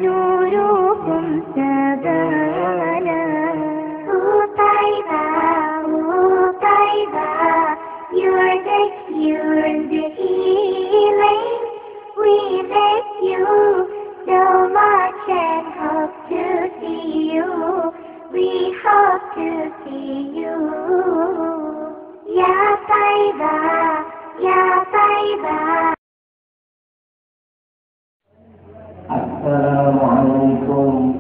نوركم سبانا طيبة طيبة you're the healing we miss you so much and hope to see you we hope to see you Ya طيبة Ya طيبة Assalamualaikum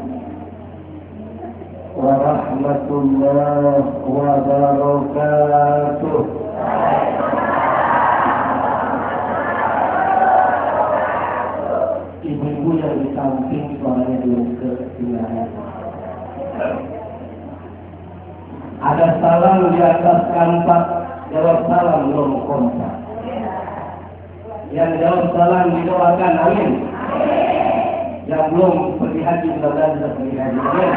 warahmatullahi wabarakatuh. Ibu-ibu yang di samping suaranya dulu ke sini. Ada salam di atas kanvas, jawab salam belum kontak. Yang jawab salam didoakan amin. Yang belum pergi haji mudah-mudahan bisa pergi haji, amin.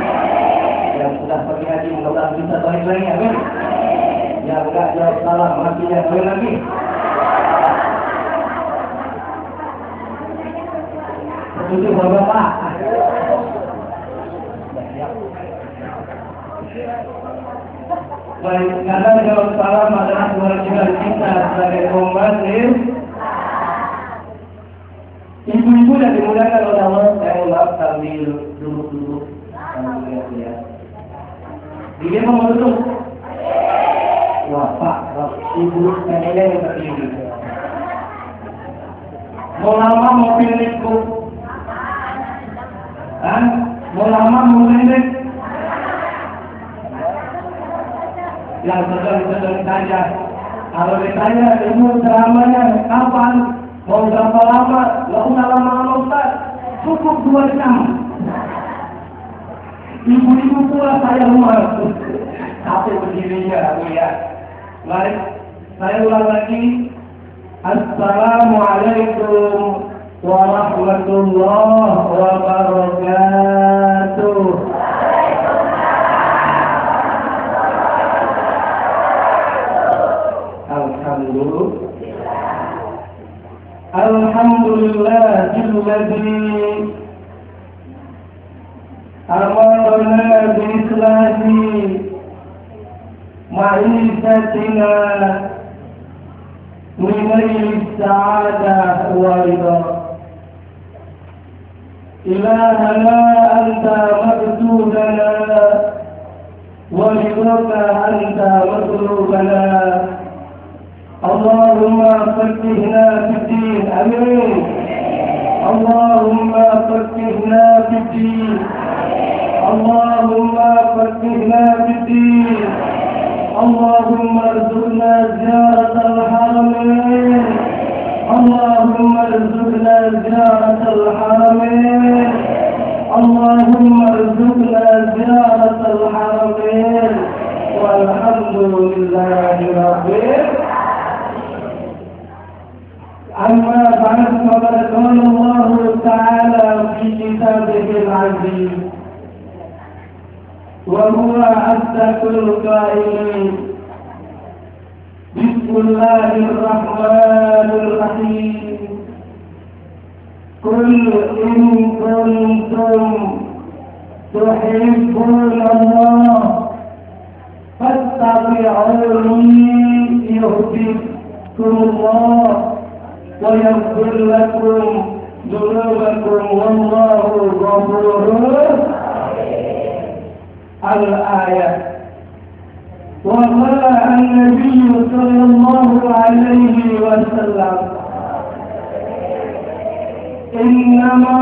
Yang sudah pergi haji mudah-mudahan bisa balik lagi, amin. Yang enggak jawab salam masih yang balik lagi. Setuju Bapak? Baik, karena jawab salam adalah kewajiban kita sebagai umat Islam. Ibu-ibu yang dimuliakan oleh Allah, saya maaf sambil duduk-duduk sambil lihat. Dia mau duduk. Wah Pak, ibu kayaknya yang tertinggi. Mau lama mau pilih bu? Mau lama mau pendek? Yang sedang saja. Kalau ditanya ibu ceramahnya kapan? Mau berapa lama? Nggak usah lama-lama Ustaz. Cukup 2 jam. Ibu-ibu pula saya rumah. Capek berdirinya, Bu ya. Baik, saya ulang lagi. Assalamualaikum warahmatullahi wabarakatuh. Alhamdulillah. Alhamdulillahilladzi amarna bi-islahi ma'isatina min as-sa'adah wa ridha. Ilahana anta maqsudana wa ridhaka anta matlubana. Allahumma faqihna fid-din, amin. Allahumma faqihna fid-din. Allahumma faqihna fid-din. Allahumma arzuqna ziyaratal haramain. Allahumma arzuqna ziyaratal haramain. Allahumma arzuqna ziyaratal haramain. Walhamdulillahi rabbil أما بعد فقد قال الله تعالى في كتابه العزيز وهو أصدق القائلين بسم الله الرحمن الرحيم قل إن كنتم تحبون الله فاتبعوني يحببكم الله ويغفر لكم ذنوبكم والله غفور الآية. وقال النبي صلى الله عليه وسلم إنما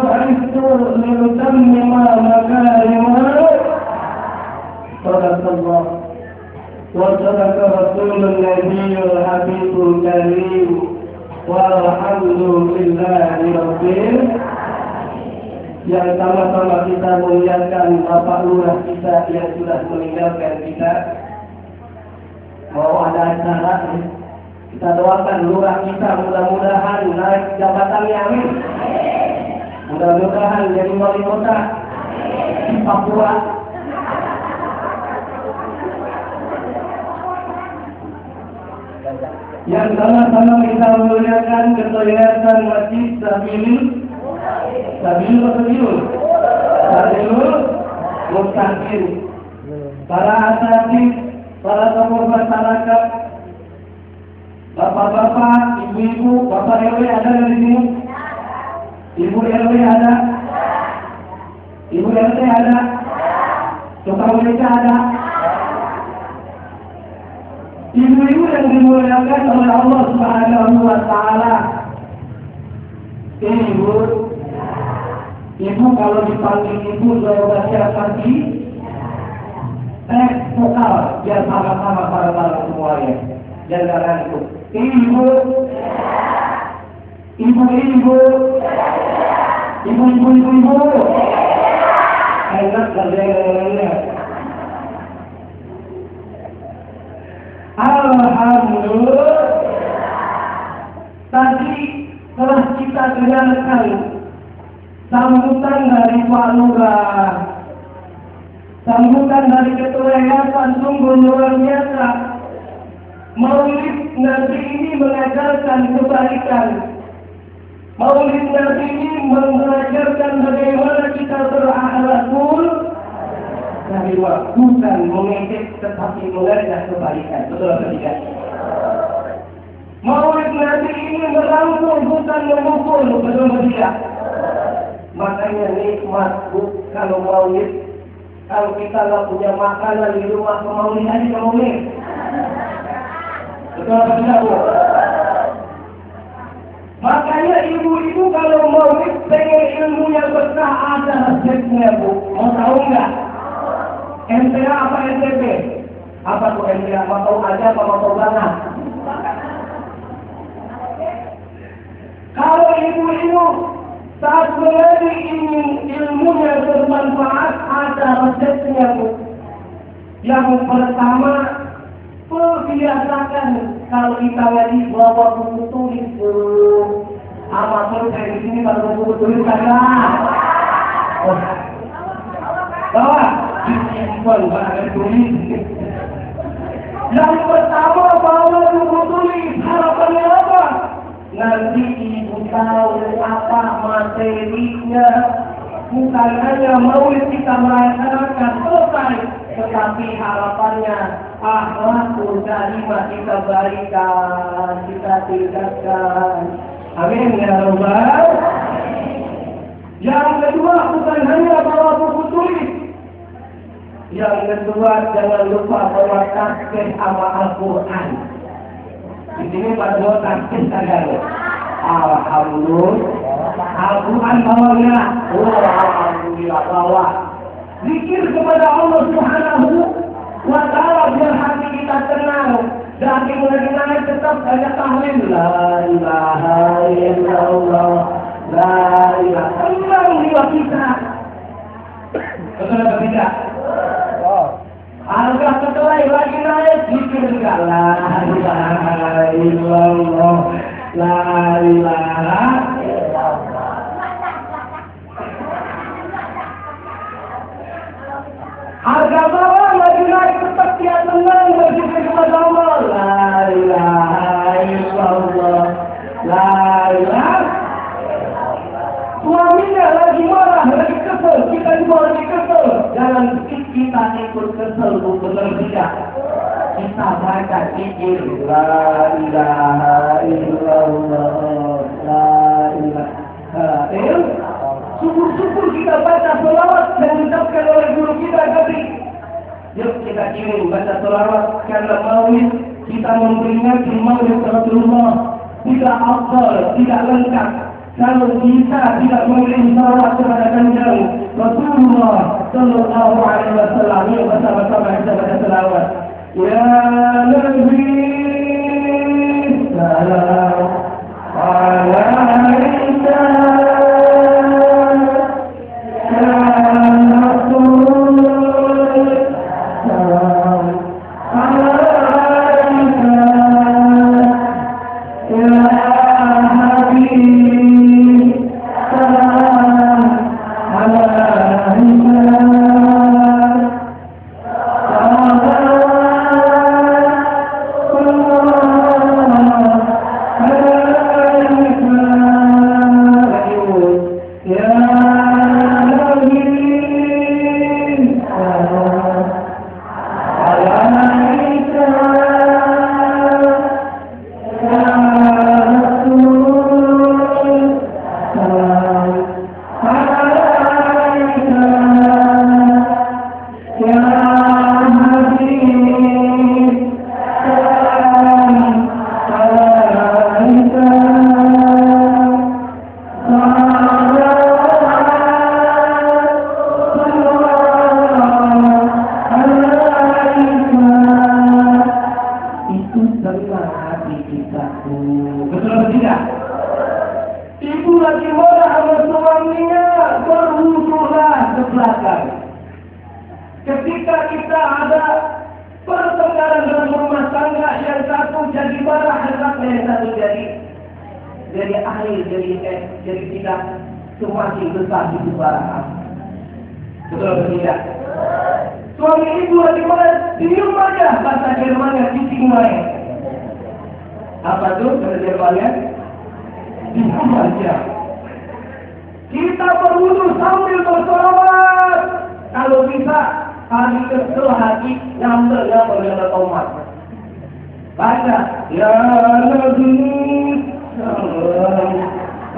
بعثت لأتمم مكارم صدق الله وصدق رسول النبي الحبيب الكريم walhamdulillahi rabbil. Yang sama-sama kita muliakan Bapak Lurah kita yang sudah meninggalkan kita. Mau ada acara, kita doakan Lurah kita mudah-mudahan naik jabatannya, amin. Mudah-mudahan jadi wali kota di Papua. Yang sama-sama kita muliakan ketua yayasan Masjid Sabilillah Sabilul mustaqim. Para asatid, para tokoh masyarakat, bapak-bapak, ibu-ibu, bapak RW ada di sini? Ibu RW ada? Ibu RT ada? Tukang mereka ada? Ibu-ibu yang dimuliakan oleh Allah Subhanahu wa Ta'ala. Ibu kalau dipanggil ibu jawabannya pasti vokal biar sama-sama para semuanya. Jangan itu. Ibu, enak kerjanya. Alhamdulillah. Tadi telah kita dengarkan sambutan dari Pak Lurah, sambutan dari Ketua Yayasan sungguh luar biasa. Maulid Nabi ini mengajarkan kebaikan. Maulid Nabi ini mengajarkan bagaimana kita berakhlakul karimah, bukan mengejek tetapi mengajak kebaikan. Betul atau tidak? Maulid Nabi ini merangkul bukan memukul. Betul atau tidak? Makanya nikmat kalau maulid, kalau kita nggak punya makanan di rumah, maulid aja ke maulid. Betul atau tidak, Bu? Makanya ibu-ibu kalau maulid pengen ilmu yang berkah ada resepnya, Bu. Mau tahu nggak? MTA apa NTP? Apa tuh MTA? Mau tahu aja apa mau tahu banget? Kalau ibu-ibu saat menjadi ingin ilmu yang bermanfaat, ada resepnya, Bu. Yang pertama, perbiasakan kalau kita ngaji bawa buku tulis, Bu. Amatur saya di sini bawa buku tulis saja. Bawa, handphone bawa tulis. Yang pertama bawa buku tulis, harapannya apa? Nanti ibu tahu apa materinya. Bukan hanya maulid kita merayakan selesai, tetapi harapannya akhlakul karimah kita berikan, kita tingkatkan. Amin ya Rabbal. Yang kedua, bukan hanya bawa buku tulis. Yang kedua, jangan lupa bawa tasbih sama Al-Quran. Di sini pada tasbih saja. Alhamdulillah. Al-Quran bawanya. Alhamdulillah bawa. Zikir kepada Allah Subhanahu wa Ta'ala biar hati kita tenang. Dari mulai naik tetap banyak tahlil. La ilaha illallah. La ilaha. Tenang jiwa kita. Betul atau tidak? Harga kedelai lagi naik, zikir juga. La ilaha illallah. La ilaha illallah. Harga bawang lagi naik, tetap dia tenang berzikir kepada Allah. La ilaha illallah. La ilaha. Suaminya lagi marah, lagi kesel, kita juga lagi kesel. Jangan kita ikut kesel, benar tidak? Kita baca zikir. La ilaha illallah. La ilaha illallah. Syukur-syukur kita baca selawat yang diucapkan oleh guru kita tadi. Yuk kita kirim baca selawat karena maulid kita memperingati maulid Rasulullah. Tidak afdal, tidak lengkap kalau kita tidak mengirim selawat kepada kanjeng Rasulullah Sallallahu Alaihi Wasallam. Yuk bersama-sama kita baca selawat. Ya Nabi Salam Alaika. Ketika kita ada pertengkaran dalam rumah tangga, yang satu jadi bara, yang satu jadi air, jadi tidak semakin besar itu bara. Betul atau tidak? Suami ibu lagi mana? Diam aja, bahasa Jermannya cicing main. Apa tuh bahasa Jermannya? Diam aja. Kita berwudu sambil bersolawat. Kalau bisa hari ke hati nyambernya pada tomat. Baca ya Nabi salam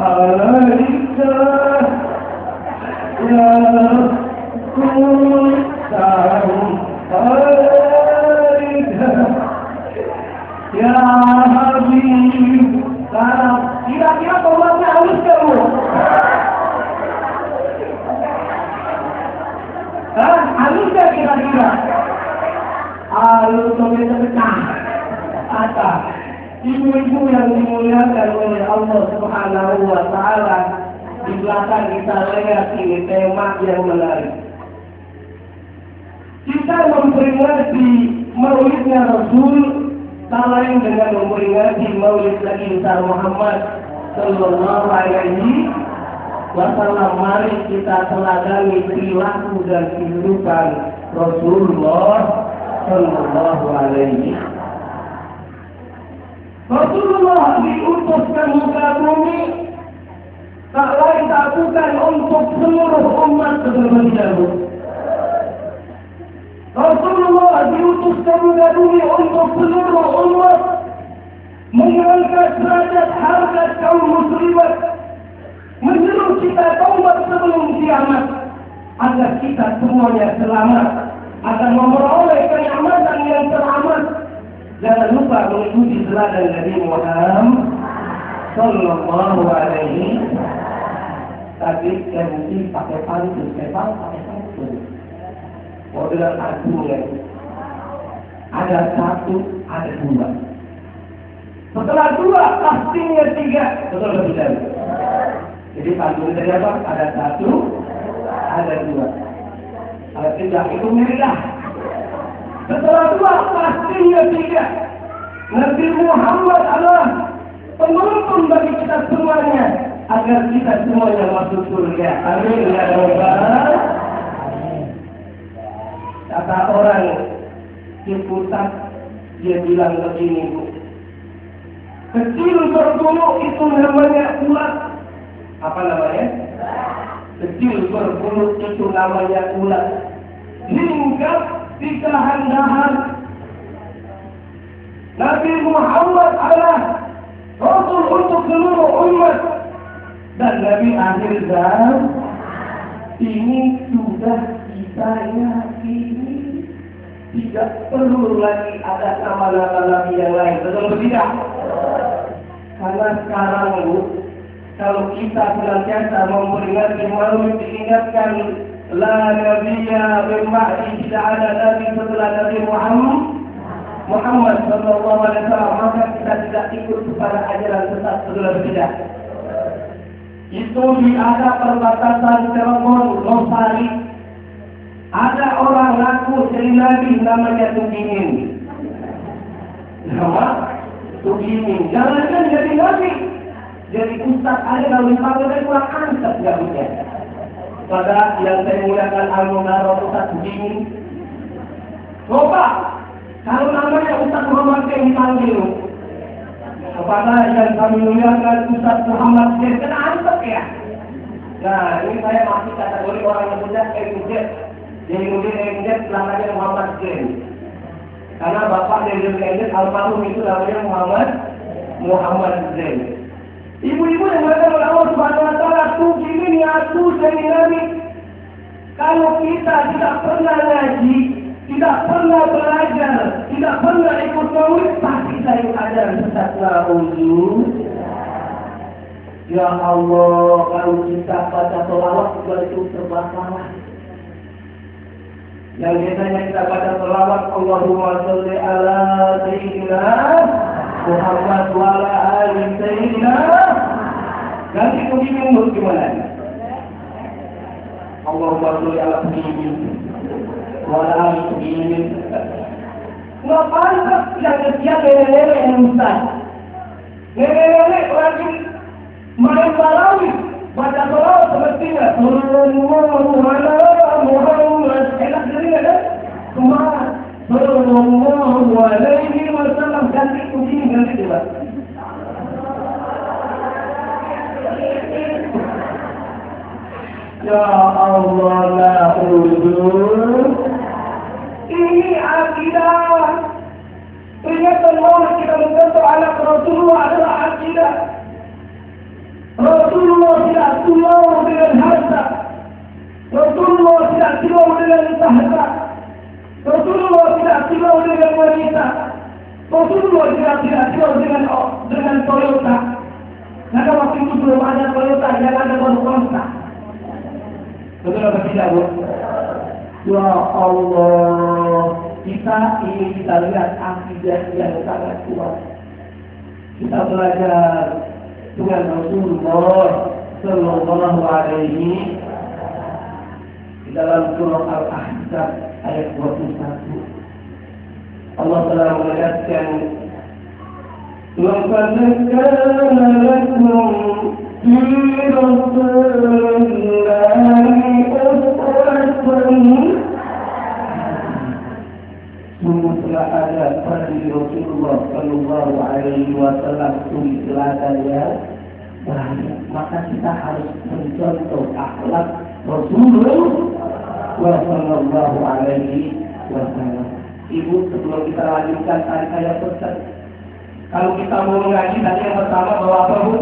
alaika ya Rasul salam alaika ya Habib salam. Kira-kira tomatnya halus kamu? Halus gak kira-kira? Halus sampai pecah. Kata ibu-ibu yang dimuliakan oleh Allah Subhanahu wa Ta'ala, di belakang kita lihat ini tema yang menarik. Kita memperingati maulidnya Rasul, tak lain dengan memperingati maulid Nabi besar Muhammad Sallallahu Alaihi Wasallam. Mari kita teladani perilaku dan kehidupan Rasulullah Sallallahu Alaihi. Rasulullah diutus ke muka bumi tak lain tak bukan untuk seluruh umat sebelum dahulu. Rasulullah diutus ke muka bumi untuk seluruh umat, mengangkat derajat harkat kaum muslimat, menyeru kita taubat sebelum kiamat, agar kita semuanya selamat, agar memperoleh kenyamanan yang teramat. Jangan lupa mengikuti teladan Nabi Muhammad Sallallahu Alaihi. Tapi MC pakai pantun, pakai pantun. Model adunya ada satu, ada dua. Setelah dua, pastinya tiga. Betul atau tidak? Jadi pantun tadi apa? Ada satu, ada dua. Kalau tidak itu merah. Setelah dua, pastinya tiga. Nabi Muhammad adalah penuntun bagi kita semuanya, agar kita semuanya masuk surga. Amin ya Rabbal. Kata orang Ciputat, dia bilang begini, Bu. Kecil berbulu itu namanya ulat. Apa namanya? Kecil berbulu itu namanya ulat. Hingga di dahan-dahan. Nabi Muhammad adalah Rasul untuk seluruh umat, dan Nabi akhir zaman. Ini sudah kita yakini, tidak perlu lagi ada nama-nama Nabi yang lain. Betul atau tidak? Karena sekarang, Bu, kalau kita senantiasa memperingati maulid, diingatkan la nabiyya min ba'di, tidak ada nabi setelah Nabi Muhammad sallallahu alaihi wasallam, maka kita tidak ikut kepada ajaran sesat. Betul atau tidak? Itu di ada perbatasan Cirebon, Losari, ada orang ngaku jadi nabi namanya Tugimin. Nama Tugimin, jangan jadi nabi, jadi ustaz aja kalau dipanggil dari kurang ansep nggak punya. Pada yang saya menggunakan Al-Munaro Ustaz Tugimin, coba kalau namanya Ustaz Muhammad yang dipanggil, kepada yang kami muliakan Ustaz Muhammad yang kena ansep ya. Nah, ini saya masih kategori orang yang punya MZ. Jadi mungkin MZ namanya Muhammad Zain. Karena bapak dari MZ almarhum itu namanya Muhammad Zain. Ibu-ibu yang mengatakan Allah Subhanahu wa taala, "Aku gini, aku ini." Kalau kita tidak pernah ngaji, tidak pernah belajar, tidak pernah ikut maulid, pasti saya ajar sesat na'udzu. Ya Allah, kalau kita baca sholawat juga itu terbakar. Yang biasanya kita baca sholawat, Allahumma sholli ala sayyidina Muhammad wa ala ali sayyidina. Ganti begini menurut gimana? Allahumma sholli ala sayyidina wa ala ali sayyidina. Nggak pantas yang kesian nenek-nenek yang ustaz. Nenek-nenek lagi main tarawih, baca sholawat semestinya sallallahu ala Muhammad. Enak jadi kan? Cuma sallallahu alaihi wasallam, ganti begini, ganti coba. Ya Allah, na'udzu. Ini akidah. Peringatan maulid kita mencontoh anak Rasulullah adalah akidah. Rasulullah tidak silau dengan harta. Rasulullah tidak silau dengan tahta. Rasulullah tidak silau dengan wanita. Rasulullah tidak silau dengan Toyota. Karena waktu itu belum ada Toyota, yang ada baru Honda. Betul apa tidak, Bu? Ya Allah, kita lihat akidah yang sangat kuat. Kita belajar dengan Rasulullah Sallallahu Alaihi di dalam surah Al-Ahzab ayat 21. Allah telah menegaskan, "Laqad kana lakum fi Rasulillahi uswatun." Sungguh telah ada pada diri Rasulullah Sallallahu Alaihi Wasallam suri teladan yang baik. Maka kita harus mencontoh akhlak Rasulullah Sallallahu Alaihi Wasallam. Ibu, sebelum kita lanjutkan, tadi saya pesan, kalau kita mau mengaji, tadi yang pertama bawa apa, Bu?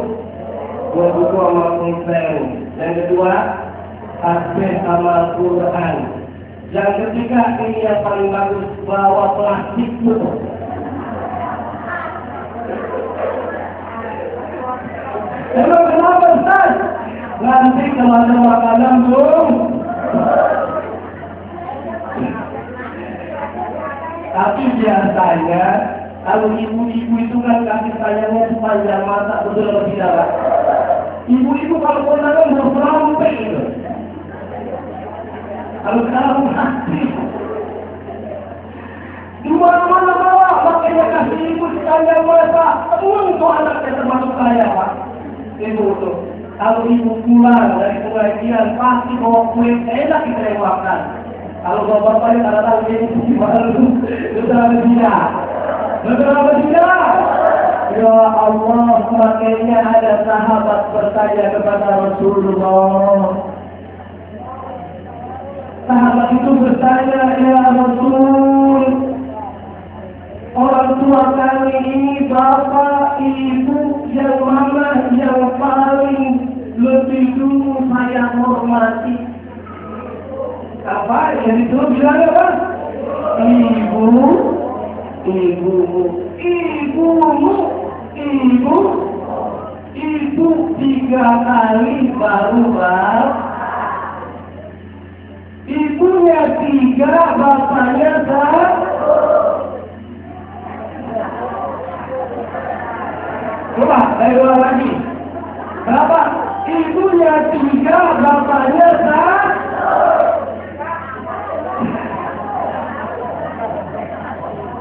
Bawa buku sama pulpen. Yang kedua, tasbih sama Quran. Yang ketiga, ini yang paling bagus, bawa plastik, Bu. Emang kenapa, Ustaz? Nanti kalau ada makanan, Bu. Tapi biasanya, kalau ibu-ibu itu kan kasih sayangnya sepanjang mata, betul atau tidak, Pak? Ibu-ibu kalau kondangan mau sampai gitu. Kalau sekarang mati, di mana-mana bawa, makanya kasih ibu sepanjang mata. Untuk anaknya termasuk saya, Pak. Ibu tuh, kalau ibu pulang dari pengajian pasti bawa kue enak kita yang makan. Kalau bapak-bapaknya tak tahu dia itu gimana, betul apa tidak? Betul apa tidak? Ya Allah, makanya ada sahabat bertanya kepada Rasulullah. Sahabat itu bertanya, "Ya Rasul, orang tua kami ini bapak, ibu, yang mana yang paling lebih dulu saya hormati?" Apa yang itu bilang apa? Ibumu, ibu 3 kali baru bapak. Ibunya 3, bapaknya 1. Coba, saya ulang lagi. Berapa? Ibunya 3, bapaknya 1.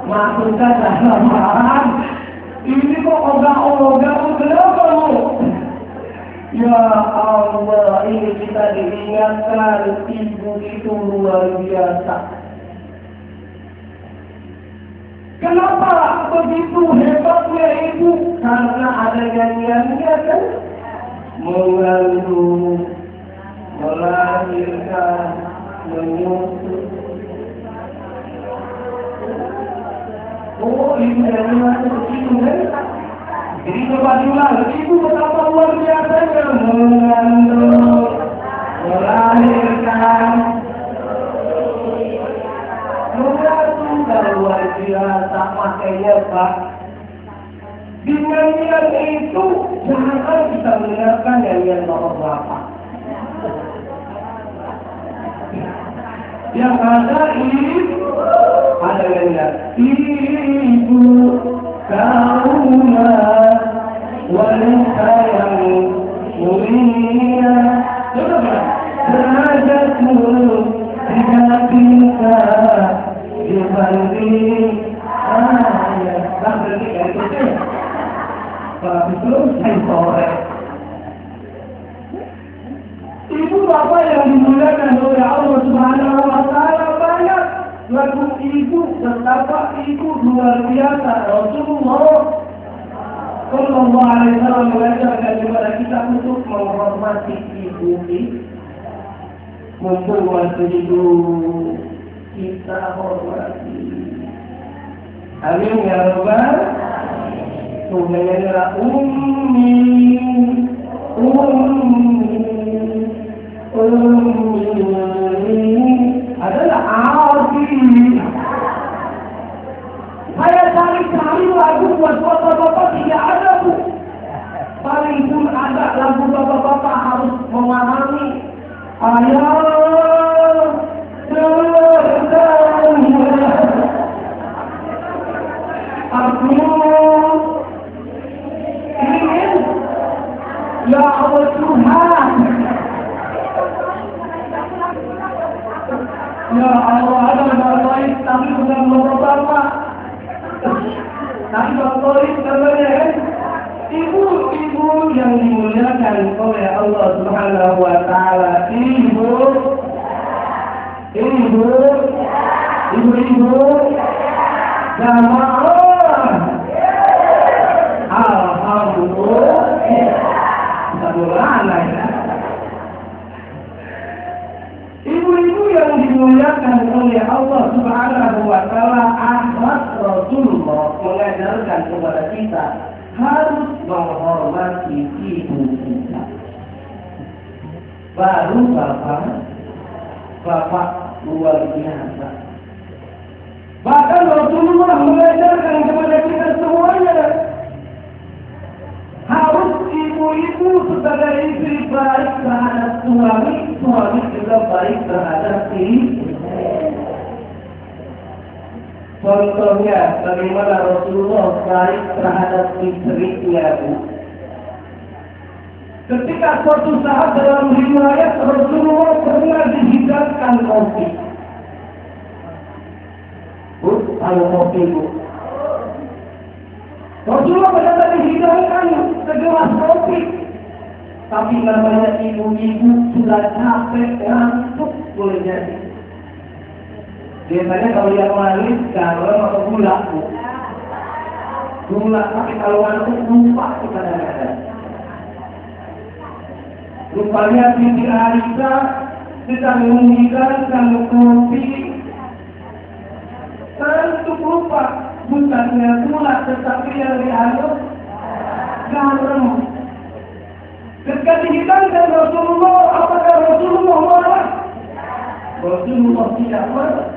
Maksudnya dalam ini kok ogah-ogah, kenapa, Bu? Ya Allah, ini kita diingatkan, ibu itu luar biasa. Kenapa begitu hebatnya ibu? Karena ada nyanyiannya kan? Mengandung, melahirkan, menyusu. Oh, ibu nyanyi macam begitu kan? Jadi coba diulang, ibu betapa luar biasanya mengandung, melahirkan, sudah luar biasa makanya Pak. Dengan niat itu jangan kita mendengarkan nyanyian bapak-bapak. Yang ada ibu, ada nyanyian ibu kaulah wanita yang mulia. Derajatmu tidak bisa dibanding ayah. Nah, berarti kayak itu. Kalau itu saya sore. Ibu bapak yang dimuliakan oleh Allah Subhanahu wa Ta'ala, banyak lagu ibu, betapa ibu luar biasa. Rasulullah Sallallahu Alaihi Wasallam mengajarkan kepada kita untuk menghormati ibu kita. Mumpung waktu hidup kita hormati. Amin ya Rabbal. Sebenarnya ummi adalah arti. Saya cari lagu buat bapak-bapak tidak ada Bu. Paling pun ada lagu bapak-bapak harus memahami ayat aku ingin ya Allah Tuhan, ya Allah ada baik tapi bukan bapak-bapak, tapi bapak namanya ibu-ibu yang dimuliakan oleh Allah Subhanahu wa Ta'ala. Ibu-ibu jamaah alhamdulillah sederhana ya. Ibu-ibu yang dimuliakan oleh Allah Subhanahu wa Ta'ala, akhlak Rasulullah mengajarkan kepada kita harus menghormati ibu kita. Baru bapak luar biasa. Bahkan Rasulullah mengajarkan kepada kita semuanya harus ibu-ibu sebagai istri baik terhadap suami, suami juga baik terhadap istri. Contohnya bagaimana Rasulullah baik terhadap istrinya Bu. Ketika suatu saat dalam riwayat Rasulullah pernah dihidangkan kopi. Bu, tahu kopi Bu? Rasulullah pada dihidangkan segelas kopi. Tapi namanya ibu-ibu sudah capek, ngantuk boleh jadi. Biasanya kalau yang manis garam atau gula Bu. Gula, tapi kalau ngantuk lupa kadang-kadang. Rupanya Siti Aisyah sedang menghidangkan kopi, ngantuk lupa, bukannya gula tetapi yang dianggap garam. Ketika dihidangkan Rasulullah, apakah Rasulullah marah? Rasulullah tidak marah.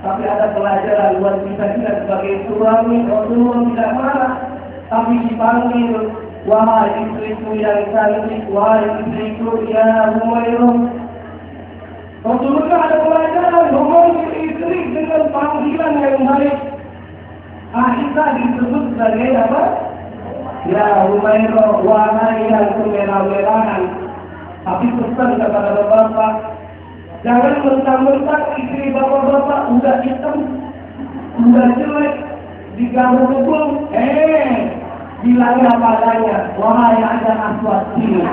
Tapi ada pelajaran buat kita sebagai suami. Rasulullah tidak marah, tapi dipanggil, wahai istriku yang cantik, wahai istriku ya Humairah. Rasulullah ada pelajaran memanggil istri dengan panggilan yang baik. Aisyah disebut sebagai apa? Ya Humairah, wahai yang kemerah-merahan. Tapi pesan kepada bapak, jangan mentang-mentang istri bapak-bapak udah hitam, udah jelek, diganggu-ganggu. Bilangnya apa adanya, wahai ada aswad sini.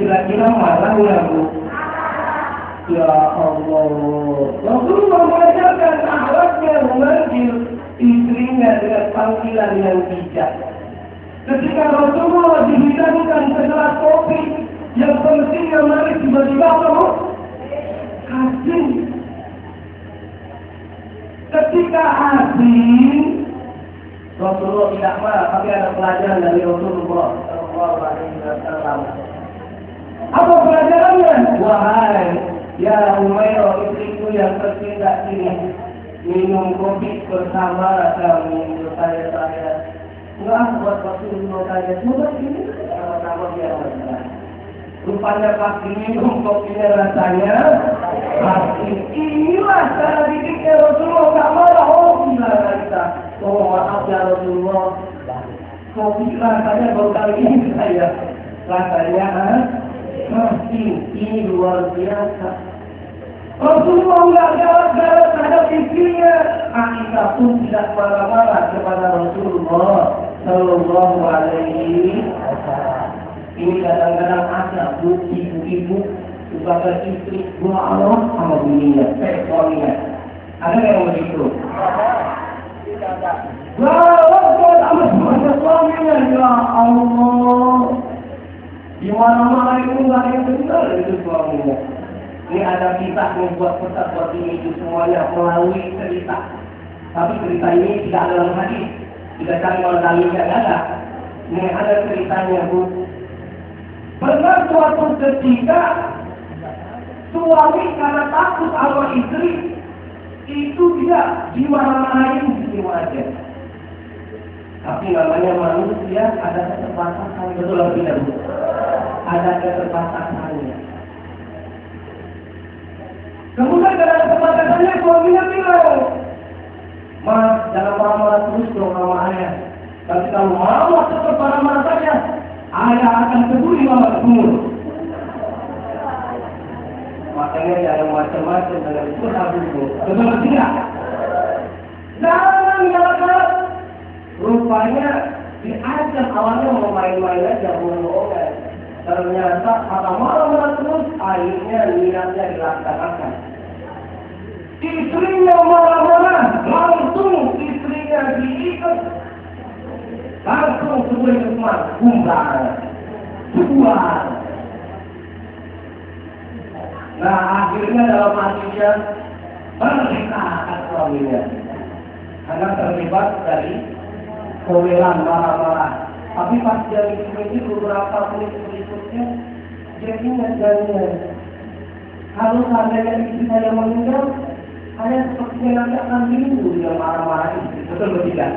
Kira-kira marah nggak Bu? Ya Allah, Rasulullah mengajarkan akhlaknya memanggil istrinya dengan panggilan yang bijak. Ketika Rasulullah dihidangkan segelas kopi, yang pentingnya mari tiba-tiba kasih. Ketika Yasin. Rasulullah tidak marah, tapi ada pelajaran dari Rasulullah Sallallahu Alaihi Wasallam. Apa pelajarannya? Wahai ya Umairah, istriku yang tertindak ini, minum kopi bersama kami, saya. Enggak buat Rasulullah saya, coba ini sama-sama biar mereka. Rupanya pas minum kopinya rasanya pasti. Inilah cara didiknya Rasulullah, nggak marah. Oh gimana kita? Oh maaf ya Rasulullah, kopi rasanya baru kali ini saya rasanya pasti ini luar biasa. Rasulullah nggak galak-galak terhadap istrinya. Aisyah pun tidak marah-marah kepada Rasulullah Sallallahu Alaihi Wasallam. Ini kadang-kadang ada ibu-ibu sebagai istri Allah sama bininya, suaminya. Ada yang begitu? Galak sama suaminya, ya Allah. Di mana-mana itu nggak ada yang benar itu suaminya. Ini ada kisah yang buat pesan buat ini itu semuanya melalui cerita. Tapi cerita ini tidak ada dalam hadis, tidak cari orang dalilnya ada. Ini ada ceritanya Bu. Benar suatu ketika suami karena takut sama istri itu dia dimarah-marahin semua aja. Tapi namanya manusia ada keterbatasan, betul atau tidak Bu? Ada keterbatasannya. Kemudian karena keterbatasannya suaminya bilang, Mas, jangan marah-marah terus dong sama ayah. Tapi kalau mama tetap marah-marah saja, ayah akan peduli mama semua. Makanya jangan macam-macam dengan itu habis Bu. Betul atau tidak? Jangan galak-galak. Rupanya diajak awalnya mau main-main aja, bohong-bohongan. Ternyata kata marah-marah terus, akhirnya niatnya dilaksanakan. Istrinya marah-marah, langsung istrinya diikat. Langsung sebuah hikmah, kumbang, jual. Nah akhirnya dalam hatinya berkata suaminya. Karena terlibat dari kowelan marah-marah. Tapi pas dia mikir beberapa menit berikutnya, dia ingat janjinya. Kalau seandainya istri saya meninggal, saya sepertinya nanti akan rindu dia marah-marah istri. Betul atau tidak?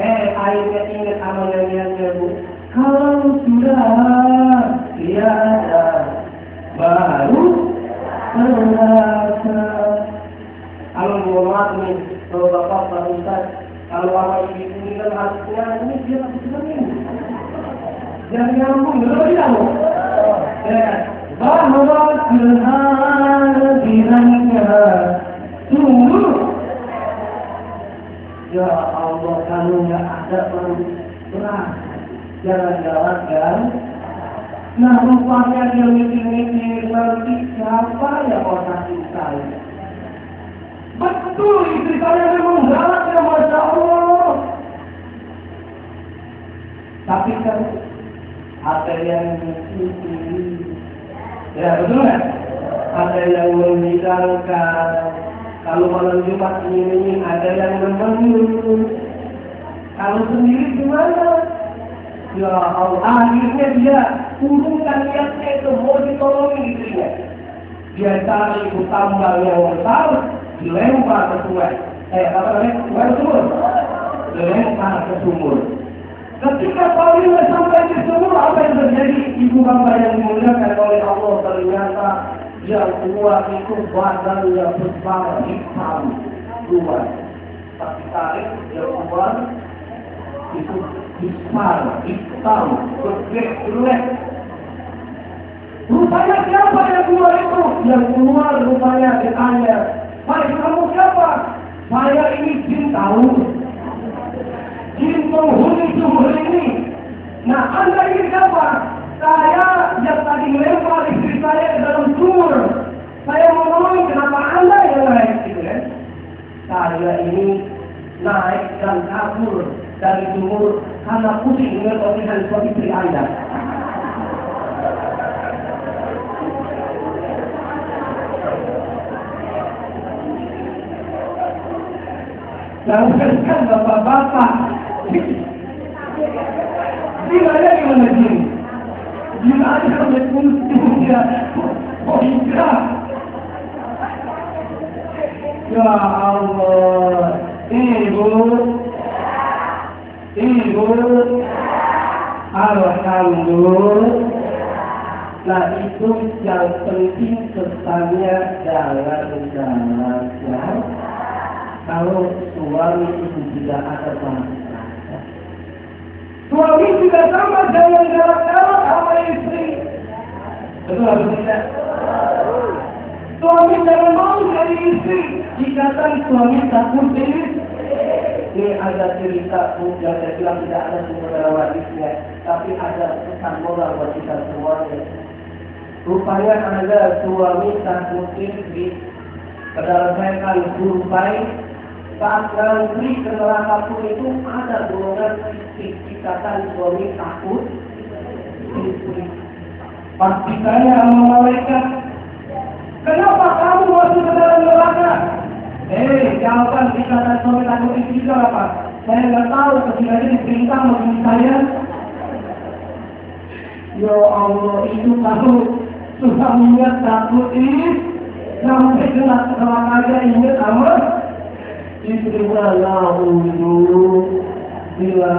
Akhirnya ingat sama nyanyiannya Bu. Kalau sudah tiada baru terasa. Kalau mohon maaf nih, kalau Bapak Pak Ustaz, kalau awal ibu ini kan harusnya ini dia masih senang. Jangan nyambung, betul tidak Bu? Bahwa kehadirannya sungguh. Ya Allah, kalau nggak ada berat, jalan-jalan kan? Nah rupanya dia mikir-mikir nanti siapa yang mau kasih saya? Betul, istri saya memang galak ya Masya Allah. Tapi kan ada yang mengikuti. Ya betul kan? Ada yang menghidangkan. Kalau malam Jumat ini ada yang menemani. Kalau sendiri gimana? Ya Allah, akhirnya dia urungkan niatnya itu mau ditolongin istrinya. Dia cari ibu tambal yang besar, dilempar ke sungai. Apa namanya? Sungai sumur. Dilempar ke sumur. Ketika Paulina sampai di sumur, apa yang terjadi? Ibu bapak yang dimuliakan oleh Allah ternyata yang keluar itu badannya besar hitam keluar. Tapi tarik dia keluar itu besar hitam bergelek. Rupanya siapa yang keluar itu? Yang keluar rupanya ditanya, "Baik kamu siapa?" "Saya ini jin tahu, jin penghuni sumur ini." "Nah Anda ini siapa?" "Saya yang tadi melempar istri saya ke dalam sumur. Saya mau ngomongin kenapa Anda yang naik gitu kan?" "Saya ini naik dan kabur dari sumur karena pusing dengan omongan suami istri Anda." Jangankan bapak-bapak. Gimana sih? Gimana sampai punya poinnya? Ya Allah, ibu, alhamdulillah. Nah itu yang penting pesannya jangan kalau suami itu tidak ada masalah. Suami juga sama, jangan galak-galak sama istri. Betul atau tidak? Suami jangan mau dari istri. Ikatan suami takut diri. Ini ada cerita yang saya bilang tidak ada sumber dalam hadisnya, tapi ada pesan moral buat kita semuanya. Rupanya ada suami takut istri. Padahal saya kan survei saat ngantri ke neraka pun itu ada golongan ikatan suami takut istri. Pasti tanya sama malaikat, kenapa kamu masuk ke dalam neraka? Jawaban ikatan suami takut istri itu apa? Saya nggak tahu, ketika ini diperintah menurut saya. Ya Allah, itu kalau suaminya takut istri sampai kena neraka aja ingat amat. Istrinya lahu bila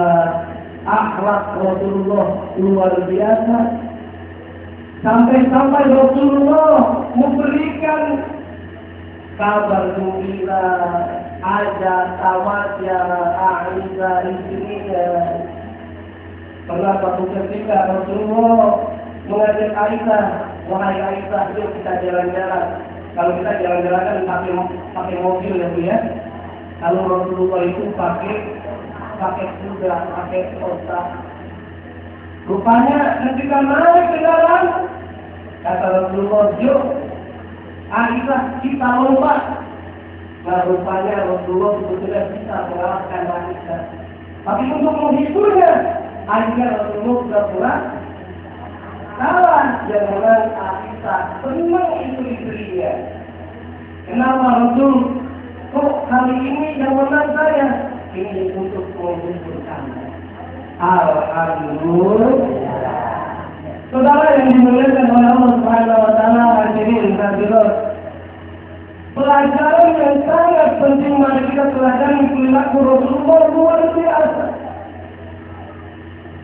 akhlak Rasulullah luar biasa. Sampai Rasulullah memberikan kabar gembira ada tamatnya Aisyah istrinya. Pernah suatu ketika Rasulullah mengajak Aisyah, wahai Aisyah, yuk kita jalan-jalan. Kalau kita jalan-jalan kan pakai mobil ya Bu ya. Kalau Rasulullah itu pakai kuda, pakai onta. Rupanya ketika naik kendaraan, kata Rasulullah, yuk Aisyah kita lompat. Nah rupanya Rasulullah sudah bisa mengalahkan Aisyah. Tapi untuk menghiburnya, akhirnya Rasulullah sudah pulang. Kalah jangan Aisyah senang itu istrinya. Kenapa Rasul? Kok kali ini yang menang saya? Ini untuk menghibur kamu. Alhamdulillah. Saudara yang dimuliakan oleh Allah Subhanahu wa taala, hadirin hadirat. Pelajaran yang sangat penting mari kita pelajari perilaku Rasulullah luar biasa.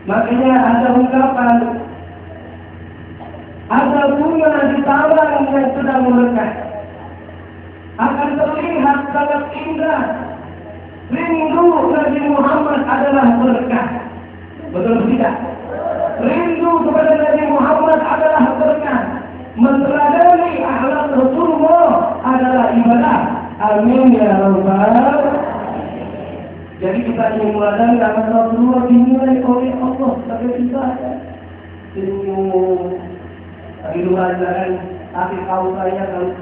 Makanya ada ungkapan, ada bunga di taman yang sedang mekar, akan terlihat sangat indah. Rindu Nabi Muhammad adalah berkah. Betul tidak? Rindu kepada Nabi Muhammad adalah berkah. Meneladani akhlak Rasulullah adalah ibadah. Amin ya Rabbal. Jadi kita ingin meneladani akhlak Rasulullah dinilai oleh Allah sebagai ibadah. Senyum. Tadi luar jalan, tapi kau saya kan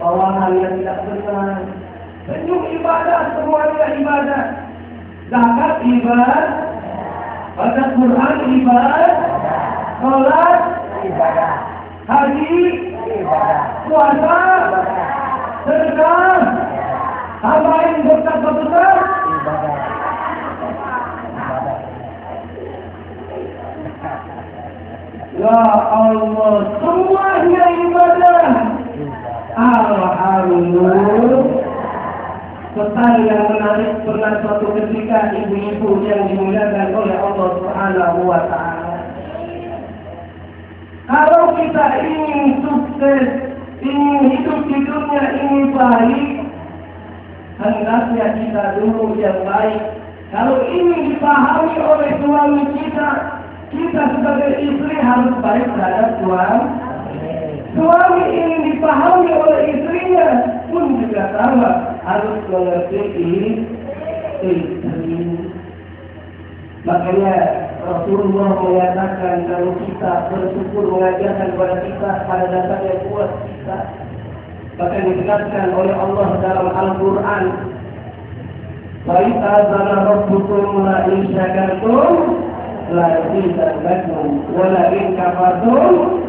bawahan yang tidak benar. Senyum ibadah, semuanya ibadah. Zakat ibadah, baca Quran ibadah, sholat ibadah, haji ibadah, puasa sedekah, tambahin berkat besar ibadah. Ya Allah, semuanya ibadah. Alhamdulillah. Pesan yang menarik pernah suatu ketika ibu-ibu yang dimuliakan oleh Allah Subhanahu wa taala. Kalau kita ingin sukses, ingin hidup di dunia ini baik, hendaknya kita dulu yang baik. Kalau ini dipahami oleh suami kita, kita sebagai istri harus baik terhadap suami. Suami ini dipahami oleh istrinya pun juga sama, harus mengerti istri. Makanya Rasulullah mengatakan kalau kita bersyukur mengajarkan kepada kita pada dasarnya kuat kita. Bahkan ditegaskan oleh Allah dalam Al-Quran. Fa'idha zana rabbukum la in syakartum la yazidannakum wa la in kafartum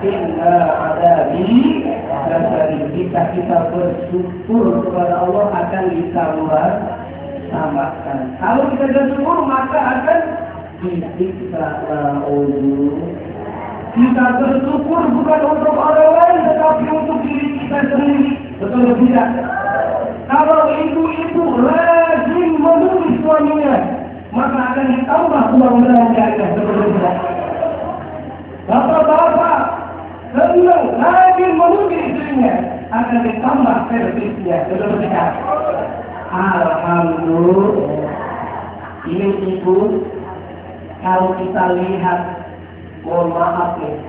inna adabi kita bersyukur kepada Allah akan ditambah tambahkan. Kalau kita bersyukur maka akan disiksa. Kita bersyukur bukan untuk orang lain tetapi untuk diri kita sendiri. Betul tidak? Kalau ibu-ibu rajin menulis suaminya maka akan ditambah uang belanjanya. Betul tidak? Bapak-bapak senang rajin memuji istrinya akan ditambah servisnya. Betul tidak? Alhamdulillah. Ini ibu, kalau kita lihat, mohon maaf nih,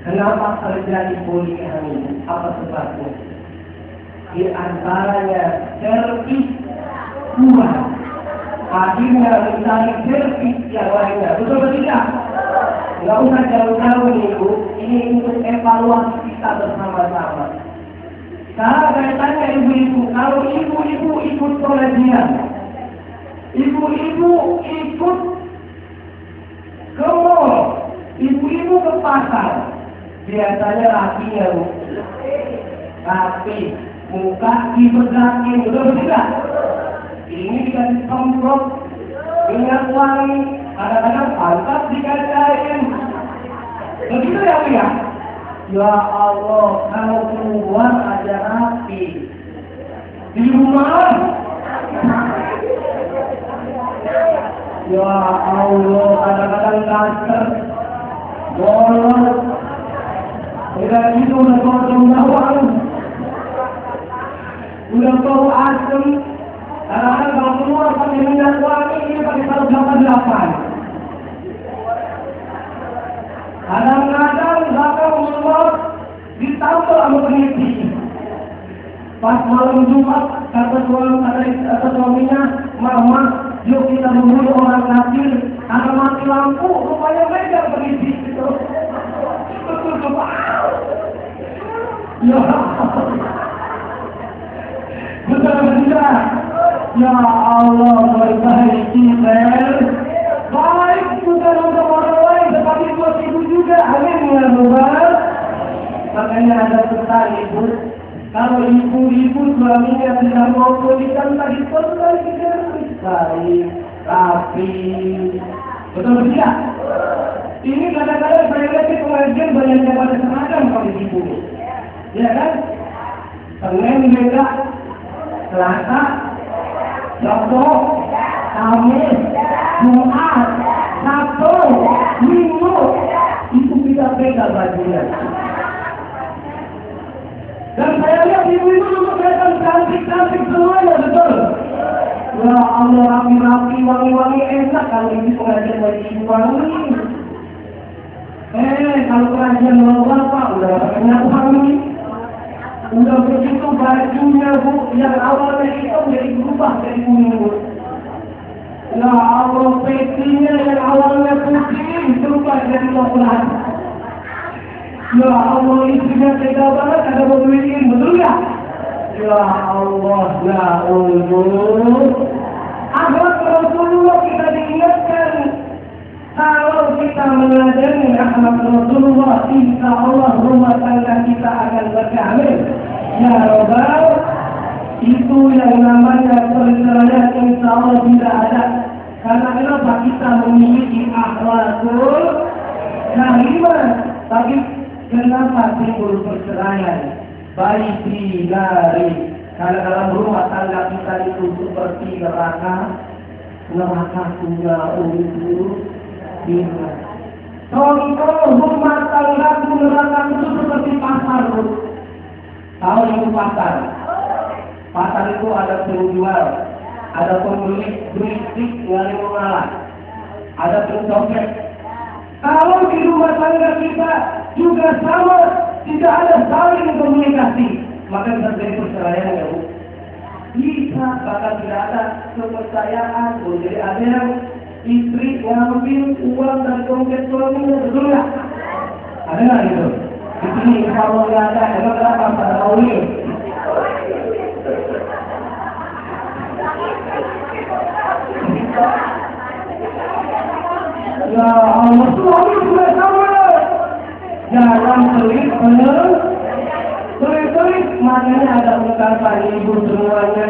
kenapa terjadi poligami? Apa sebabnya? Di antaranya servis kurang, akhirnya mencari servis yang lainnya. Betul tidak? Nggak usah jauh-jauh nih ibu, ini untuk evaluasi kita bersama-sama. Saya tanya ibu-ibu, kalau ibu-ibu ikut pengajian, ibu-ibu ikut ke mall, ibu-ibu ke pasar, biasanya lakinya bu, tapi muka dibedakin, betul tidak? Ini dikasih semprot minyak wangi, kadang-kadang pantat dikacain, begitu ya bu ya? Ya Allah, kalau keluar aja rapi. Di rumah. Ya Allah, kadang-kadang kasar. Bolong. Udah gitu udah bau bawang. Udah bau asem. Kadang-kadang kalau keluar pakai minyak wangi, ini pakai sarung 88. Kadang-kadang bakal keluar ditambah sama peniti. Pas malam Jumat kata suaminya, mama, yuk kita membunuh orang kafir karena mati lampu, rupanya megang peniti. Betul. Ya betul tidak? Ya Allah, perbaiki baik bukan untuk orang lain tetapi buat ibu juga. Amin ya Rabbal. Makanya ada pesan ibu, kalau ibu-ibu suaminya tidak mau pulihkan tadi perbaiki baik tapi betul tidak? Ini kadang-kadang saya lihat di pengajian banyak yang pada seragam kalau ibu, ya kan? Senin beda, Selasa, Sabtu, Kamis, Jumat, Sabtu, Minggu, itu kita beda bajunya. Dan saya lihat ibu-ibu juga kelihatan cantik-cantik semuanya, betul. Ya Allah, rapi-rapi, wangi-wangi, enak kalau ibu pengajian bagi ibu wangi. Kalau pengajian mau bapak, udah banyak wangi. Udah begitu bajunya bu, yang awalnya hitam jadi berubah jadi kuning. Ya Allah, petinya yang awalnya putih berubah jadi coklat. Ya Allah, istrinya tega banget, ada membeliin, betul ya? Ya Allah, ya Allah. Akhlak Rasulullah kita diingatkan. Kalau kita menyadari akhlak Rasulullah, insya Allah rumah tangga kita akan berdamai. Ya Rabbal, itu yang namanya perceraian insya Allah tidak ada. Karena kenapa kita memiliki akhlakul karimah? Tapi kenapa timbul perceraian? Baik dari karena dalam rumah tangga kita itu seperti neraka punya untuk diri. Contoh rumah tangga neraka itu seperti pasar. Tahu itu pasar? Pasar itu ada penjual, ada pembeli, berisik, nyari mengalah, ada pencopet. Kalau di rumah tangga kita juga sama, tidak ada saling komunikasi, maka bisa terjadi perceraian ya bu. Bisa bahkan tidak ada kepercayaan. Jadi ada yang istri ngambil uang dari dompet suaminya, betul nggak? Ada nggak gitu? Di sini kalau nggak ada, emang kenapa pada tahu ini? Ya Allah, suami juga sama. Ya Sulit, makanya ada ungkapan ibu semuanya,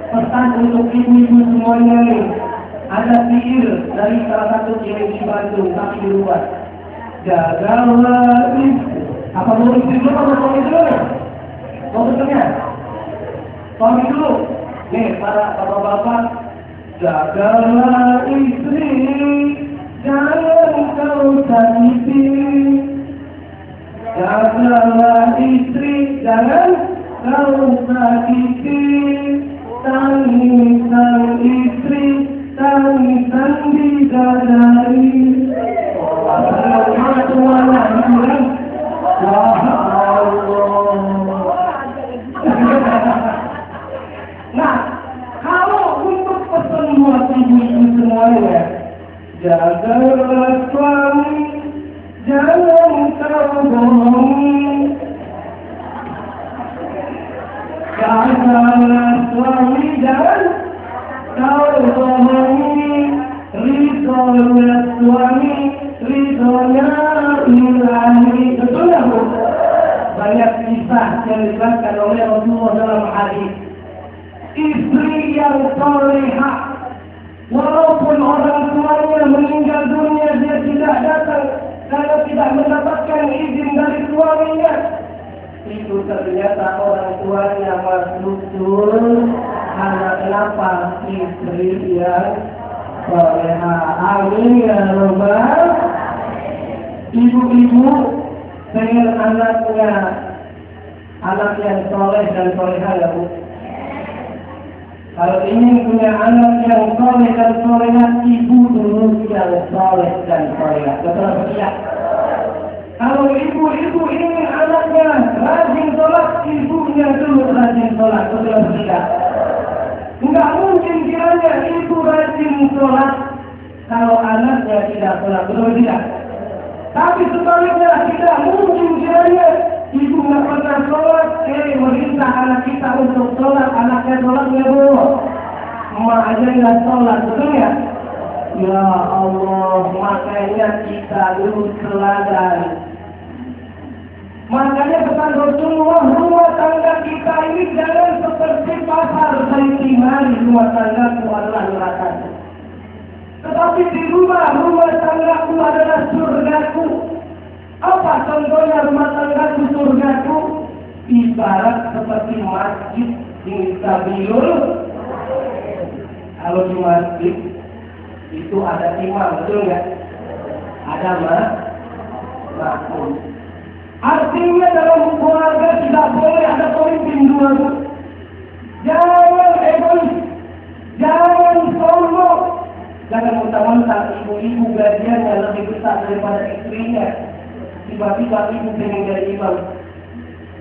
pesan untuk ibu-ibu semuanya nih. Ada sihir dari salah satu kiai di Bandung, tapi dirubah. Jagalah istri. Apa mau istri dulu atau suami dulu? Mau betulnya? Suami dulu. Nih, para bapak-bapak, jagalah istri, jangan kau sakiti. Jagalah istri, jangan kau sakiti. Tangisan istri, tangisan bidadari. Mana tuanya itu kan? Wah Allah. Nah, kalau untuk pesan buat ibu-ibu semuanya, jagalah suami, jangan kau bohongi. Jagalah suami, jangan kau bohongi. Ridhonya suami, ridhonya ilahi. Betul nggak Bu? Banyak kisah yang dijelaskan oleh Rasulullah dalam hadis. Istri yang salehah, walaupun orang tuanya meninggal dunia, dia tidak datang karena tidak mendapatkan izin dari suaminya. Itu ternyata orang tuanya masuk karena kenapa? Istri yang salehah. Amin ya Rabbal. Ibu-ibu pengen anaknya anak yang soleh dan solehah ya Bu. Kalau ingin punya anak yang soleh dan solehah, ibu dulu yang soleh dan solehah. Betul apa tidak? Kalau ibu-ibu ingin anaknya rajin sholat, ibunya dulu rajin sholat. Betul apa tidak? Enggak mungkin kiranya ibu rajin sholat kalau anaknya tidak sholat. Betul apa tidak? Tapi sebaliknya tidak mungkin kiranya ibu nggak pernah sholat, merintah anak kita untuk sholat, anaknya sholat nggak boleh. Emak aja nggak sholat, betul ya? Ya Allah, makanya kita dulu teladan. Makanya pesan Rasulullah, rumah tangga kita ini jangan seperti pasar Sayyidimari, rumah tanggaku adalah neraka. Tetapi di rumah tanggaku adalah surgaku. Apa contohnya rumah tanggaku surgaku? Ibarat seperti masjid di Sabilul. Kalau di masjid itu ada imam, betul nggak? Ada makmum. Artinya dalam keluarga tidak boleh ada pemimpin dua. Jangan egois, jangan sombong. Jangan mentang-mentang ibu-ibu gajiannya lebih besar daripada istrinya. Tiba-tiba ibu pengen jadi imam.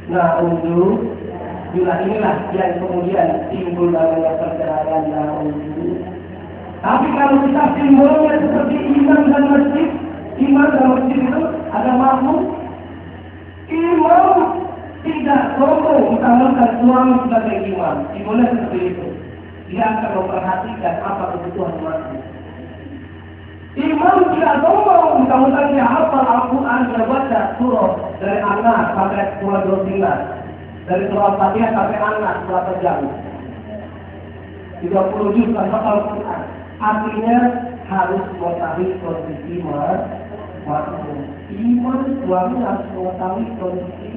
Nah, bila inilah yang kemudian timbul namanya perceraian. Tapi kalau kita simbolnya seperti imam dan masjid itu ada makmum. Imam tidak sombong mentang-mentang suami sebagai imam. Simbolnya seperti itu. Dia akan memperhatikan apa kebutuhan makmum. Imam tidak sombong mentang-mentang dia hafal Al-Quran, dia baca surah dari anak sampai surah 12, dari surah Fatihah sampai anak berapa jam? 30 juz hafal Al-Quran. Artinya harus mengetahui kondisi makmum. Imam suami harus mengetahui kondisi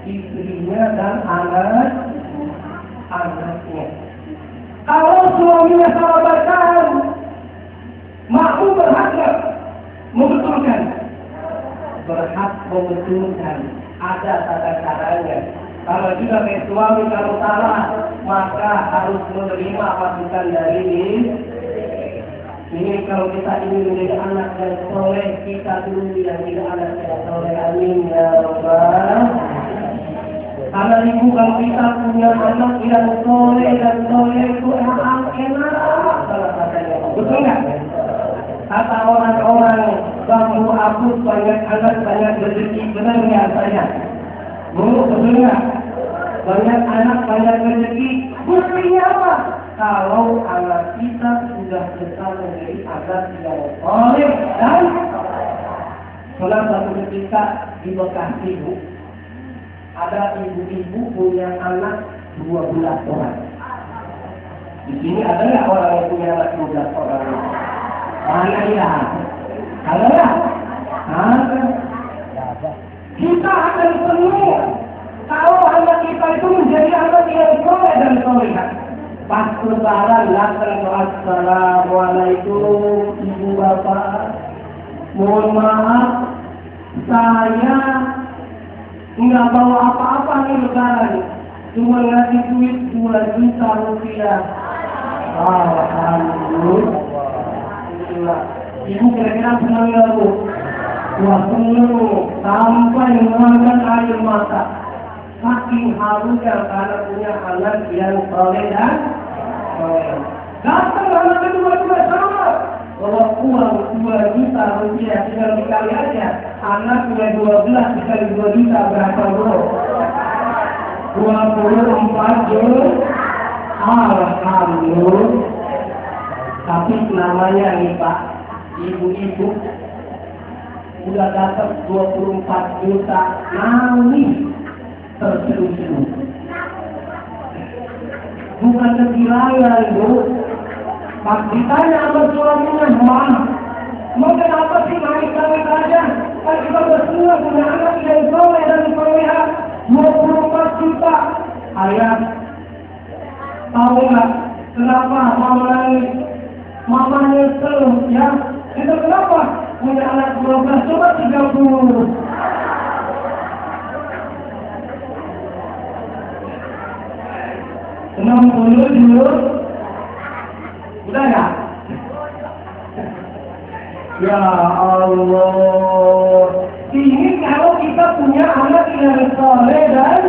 istrinya dan anaknya. Kalau suaminya salah bacaan, makmum berhak membetulkan. Berhak membetulkan. Ada tata caranya. Kalau juga suami kalau salah, maka harus menerima masukan dari ini. Kalau kita ingin menjadi anak yang soleh, kita dulu yang menjadi anak yang soleh. Amin ya Rabbal. Karena ibu kalau kita punya anak yang soleh dan soleh itu enak salah katanya. Betul nggak? Kata orang-orang bambu apus banyak anak banyak rezeki, benar nggak saya? Bu, betul nggak? Banyak anak banyak rezeki. Buktinya apa? Kalau anak kita sudah besar menjadi anak yang soleh dan sudah satu ketika di Bekasi, Bu. Ada ibu-ibu punya anak 12 orang. Di sini ada nggak orang yang punya anak 12 orang? Mana ya? Ada nggak? Ada. Kita akan penuh kalau anak kita itu menjadi anak yang soleh dan solehah. Pas lebaran datang ke assalamualaikum ibu bapak, mohon maaf saya nggak bawa apa-apa nih lebaran, cuma ngasih duit 2 juta rupiah. Alhamdulillah. Ibu kira-kira senang nggak, Bu? Wah, senang sampai mengeluarkan air mata. Saking harusnya karena punya anak yang soleh dan soleh. Datang anak kedua juga sama. Kalau uang 2 juta rupiah tinggal dikali aja. Anak punya 12 dikali 2 juta berapa, bro? 24 juta. Alhamdulillah. Tapi namanya nih Pak, ibu-ibu udah dapat 24 juta nangis terseduh-seduh. Bukan kegirangan, Bu. Pas ditanya sama suaminya, mau kenapa sih nangis-nangis aja? Kan kita berdua punya anak yang soleh dan solehah 24 juta. Ayah, tahu nggak kenapa mama nangis? Mama nyesel, ya. Itu kenapa? Punya anak 12, coba 30. Dulu. Udah ya? Ya Allah. Ini kalau kita punya anak yang soleh dan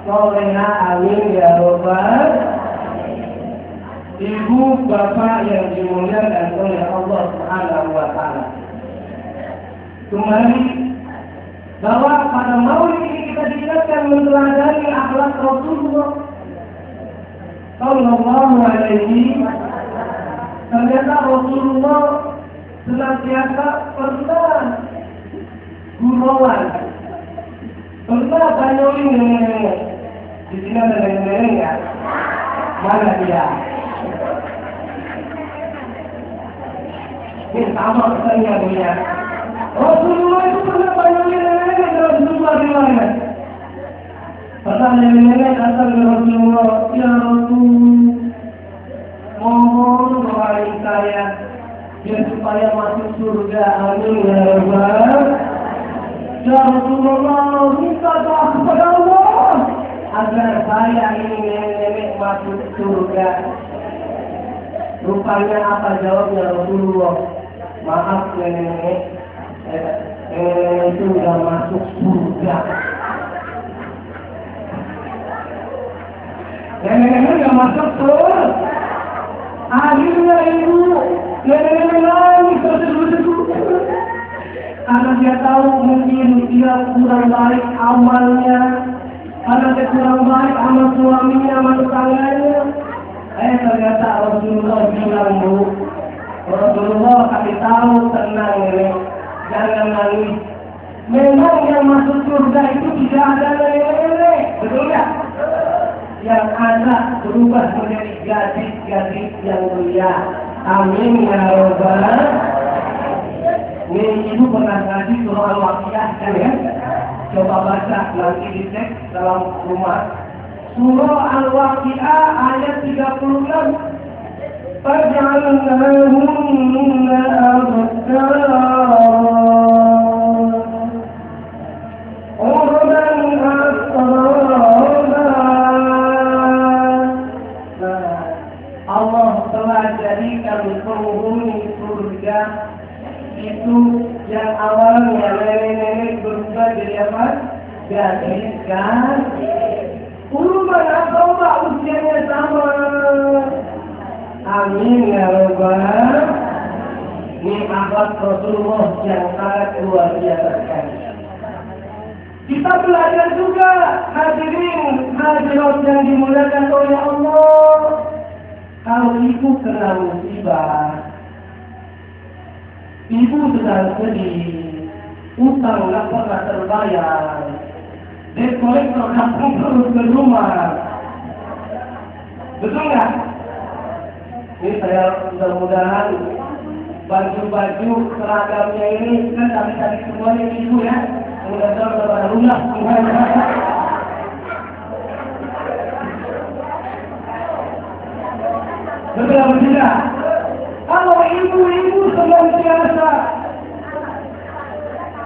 solehah, amin ya Rabbal. Ibu bapak yang dimuliakan oleh Allah Subhanahu wa Ta'ala. Kembali bahwa pada maulid ini kita diingatkan meneladani akhlak Rasulullah Sallallahu Alaihi. Ternyata Rasulullah senantiasa pernah gurauan, pernah banyoling nenek-nenek. Di sini ada nenek-nenek ya? Mana dia? Ini sama pesannya, Bu ya. Rasulullah itu pernah banyoling nenek-nenek dalam sebuah riwayat. Pernah nenek-nenek datang ke Rasulullah, ya Rasul, mohon doain saya biar supaya masuk surga, amin ya Rabbal. Ya Rasulullah, minta doa kepada Allah agar saya ini nenek-nenek masuk surga. Rupanya apa jawabnya Rasulullah? Maaf nenek-nenek, nenek-nenek itu sudah masuk surga. Nenek-nenek nggak masuk surga. Akhirnya ibu nenek-nenek nangis terseduh-seduh karena dia tahu mungkin dia kurang baik amalnya, karena dia kurang baik amal suaminya, amal tetangganya. Ternyata Rasulullah bilang, Bu, Rasulullah kasih tahu, tenang nenek, jangan nangis. Memang yang masuk surga itu tidak ada nenek-nenek, betul ya? Yang ada berubah menjadi gadis-gadis yang mulia. Amin ya Rabbal. Ini ibu pernah ngaji surah Al-Waqiah kan ya? Coba baca nanti dicek dalam rumah. Surah Al-Waqiah ayat 36. Faj'alnahunna abkara urban asraba. Allah telah jadikan penghuni surga itu yang awalnya nenek-nenek berubah jadi apa? Gadis-gadis. Urban asraba, usianya sama. Amin ya Rabbal. Ini akhlak Rasulullah yang sangat luar biasa sekali. Kita belajar juga, hadirin hadirat yang dimuliakan oleh Allah. Kalau ibu kena musibah, ibu sedang sedih, utang nggak pernah terbayar, debt collector datang terus ke rumah, betul nggak? Ini saya mudah-mudahan baju-baju seragamnya ini kan tadi semuanya ibu ya, mudah-mudahan pada lunas semuanya. Betul atau tidak? Kalau ibu-ibu senantiasa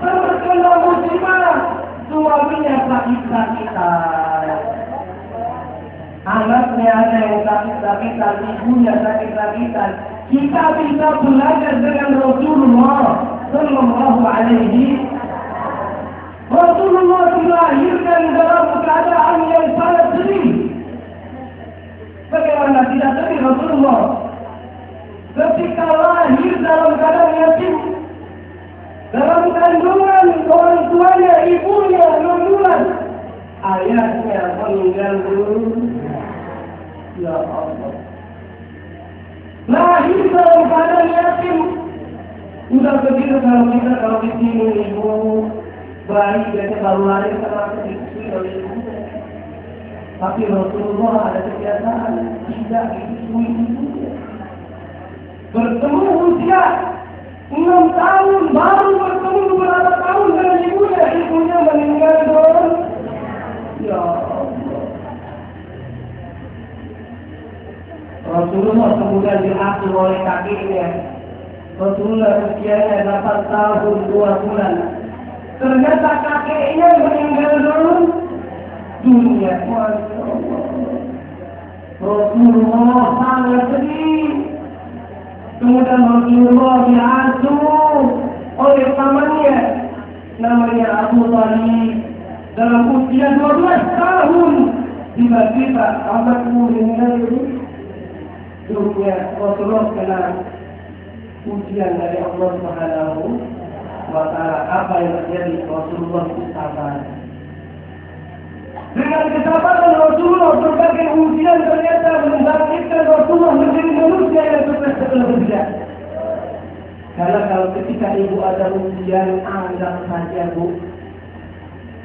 terkena musibah, suaminya sakit-sakitan, anaknya ada yang sakit-sakitan, ibunya sakit-sakitan, kita bisa belajar dengan Rasulullah Sallallahu Alaihi. Rasulullah dilahirkan dalam keadaan yang sangat sedih. Bagaimana tidak sedih Rasulullah? Ketika lahir dalam keadaan yatim, dalam kandungan orang tuanya, ibunya 6 bulan, ayahnya meninggal dulu. Ya Allah. Lahir dalam keadaan yatim. Udah begitu kalau di sini ibu bayi biasanya baru lahir karena disusui oleh ibu. Tapi Rasulullah ada kebiasaan tidak disusui ibunya. Bertemu usia 6 tahun, baru bertemu beberapa tahun dengan ibunya meninggal dulu. Ya Allah. Rasulullah kemudian diasuh oleh kakeknya. Rasulullah usianya 8 tahun 2 bulan. Ternyata kakeknya meninggal dulu dunia. Masya Allah. Rasulullah sangat sedih. Kemudian Rasulullah diasuh oleh pamannya, namanya Abu Thalib, dalam usia 12 tahun. Tiba-tiba anakku meninggal dunia. Rasulullah kena ujian dari Allah Subhanahu wa Ta'ala. Apa yang terjadi? Rasulullah sabar. Dengan kesabaran Rasulullah, berbagai ujian ternyata membangkitkan Rasulullah menjadi manusia yang sukses setelah bekerja. Karena kalau ketika ibu ada ujian, anggap saja bu,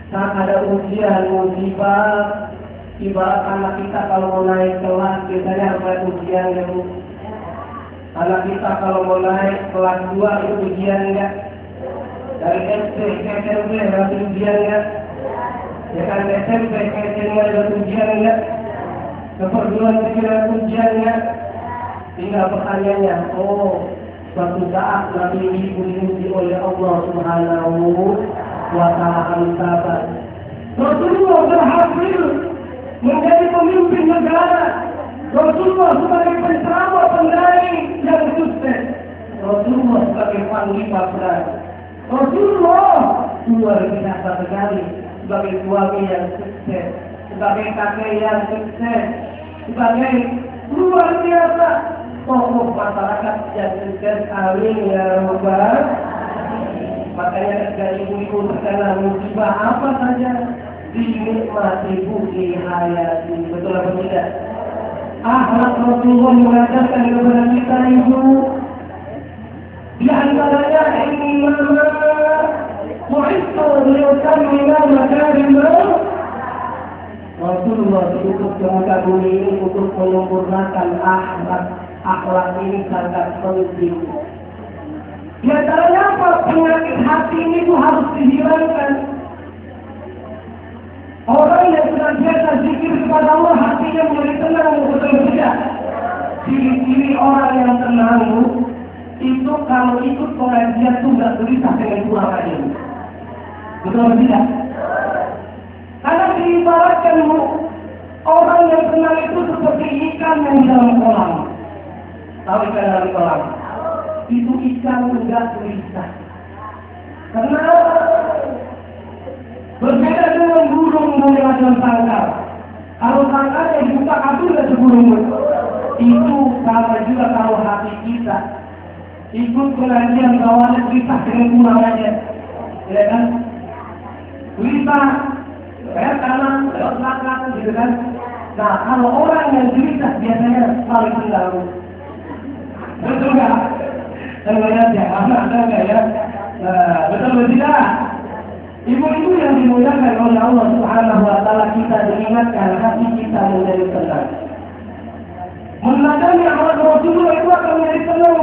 saat ada ujian, musibah, ibarat anak kita kalau mau naik kelas, biasanya ada ujian ya bu. Anak kita kalau mau naik kelas 2 itu ujian enggak? Dari SD ke SMP ada ujian enggak? Ya kan SMP ke SMA ada ujian enggak? Ke perguruan tinggi ada ujian enggak? Tinggal pertanyaannya, suatu saat Nabi diuji oleh Allah Subhanahu wa Ta'ala sabar. Rasulullah berhasil menjadi pemimpin negara. Rasulullah sebagai penceramah pendai yang sukses. Rasulullah sebagai panglima perang. Rasulullah luar biasa sekali sebagai suami yang sukses, sebagai kakek yang sukses, sebagai luar biasa tokoh masyarakat yang sukses. Amin ya Rabbal. Makanya ketika ibu-ibu terkena musibah apa saja, dinikmati budi hayati. Betul atau tidak? Akhlak Rasulullah mengajarkan kepada kita ibu. Di antaranya innama bu'ithu liyutammima makarimah. Rasulullah diutus ke muka bumi ini untuk menyempurnakan akhlak ini sangat penting. Di antaranya apa? Penyakit hati ini itu harus dihilangkan. Orang yang senantiasa zikir kepada Allah, hatinya menjadi tenang, betul tidak? Ciri-ciri orang yang tenang itu kalau ikut pengajian itu nggak gelisah dengan pulang aja. Betul tidak? Karena diibaratkan orang yang tenang itu seperti ikan yang di dalam kolam. Tahu ikan dalam kolam? Itu ikan nggak gelisah. Karena berbeda dengan burung yang ada sangkar. Kalau sangkarnya dibuka kabur ke burung itu sama juga kalau hati kita ikut pengajian kawannya gelisah dengan pulang aja, ya kan? Gelisah, lewat kanan, lewat belakang, gitu kan? Nah, kalau orang yang gelisah biasanya paling mengganggu. Betul nggak? Saya lihat ya, ada nggak ya? Betul tidak? Allah Subhanahu wa Ta'ala kita diingatkan, hati kita menjadi tenang. Meneladani amal Rasulullah itu akan menjadi tenang.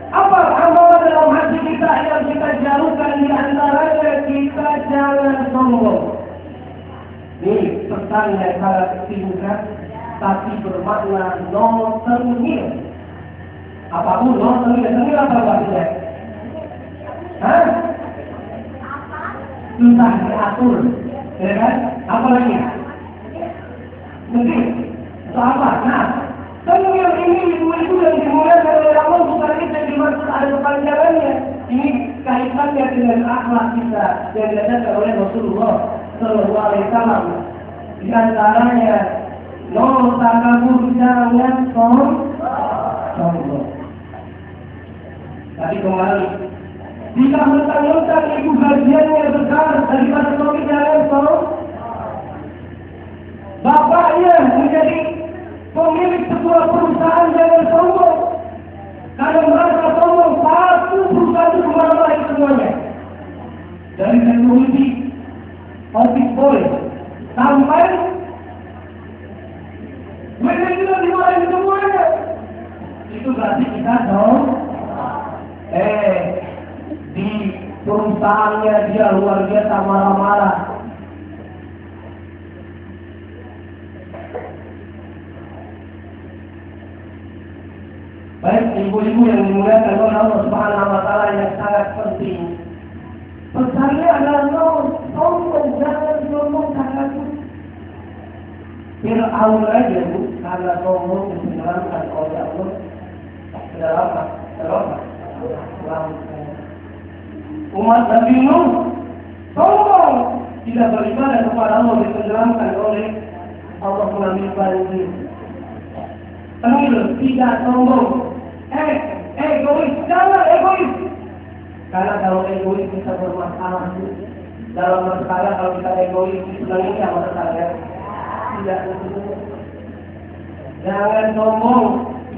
Apa amalan dalam hati kita yang kita jauhkan di antaranya kita jangan sombong. Ini pesan yang sangat singkat tapi bermakna no tengil. Apapun no tengil apa maksudnya? Hah? Susah diatur, ya kan? Apa lagi? Mungkin atau apa? Nah, tengil ini ibu-ibu yang dimuliakan oleh Allah bukan itu yang dimaksud ada kepanjangannya. Ini kaitannya dengan akhlak kita yang diajarkan oleh Rasulullah Sallallahu Alaihi Wasallam. Di antaranya, no takabur jangan sombong. Tadi kembali, jika mentang-mentang itu bagiannya besar daripada suami jangan sombong. Bapaknya menjadi pemilik sebuah perusahaan jangan sombong. Karena merasa sombong, satu perusahaan itu kemana-mana semuanya. Dari security, office boy, sampai manajemen dimarahin semuanya. Itu berarti kita dong. Di perusahaannya dia luar biasa marah-marah. Baik ibu-ibu yang dimuliakan oleh Allah Subhanahu wa Ta'ala yang sangat penting. Pesannya adalah sombong, jangan sombong karena itu. Fir'aun aja bu, karena sombong diselamatkan oleh Allah. Dalam umat Nabi Nuh sombong, tidak beribadah kepada Allah ditenggelamkan oleh Allah mengambil banjir. Tengil, tidak sombong. Egois, jangan egois. Karena kalau egois bisa bermasalah. Dalam masalah kalau kita egois, senangnya sama tetangga. Tidak betul. Jangan sombong.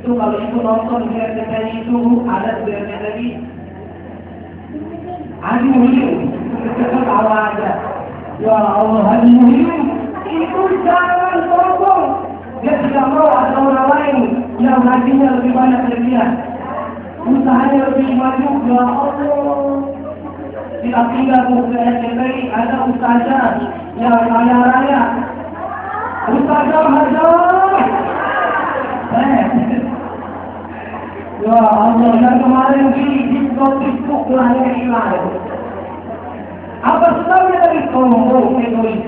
Itu kalau ibu nonton di RCTI itu ada di RCTI. Haji Muhyiddin, ketawa aja. Ya Allah, Haji Muhyiddin itu jangan sombong. Dia tidak mau ada orang lain yang hajinya lebih banyak dari dia, usahanya lebih maju. Ya Allah, tidak tinggal ke RCTI ada ustazah yang kaya raya, ustazah hajar. Ya Allah, yang kemarin di Facebook lahir hilang. Apa sebabnya dari sombong egois?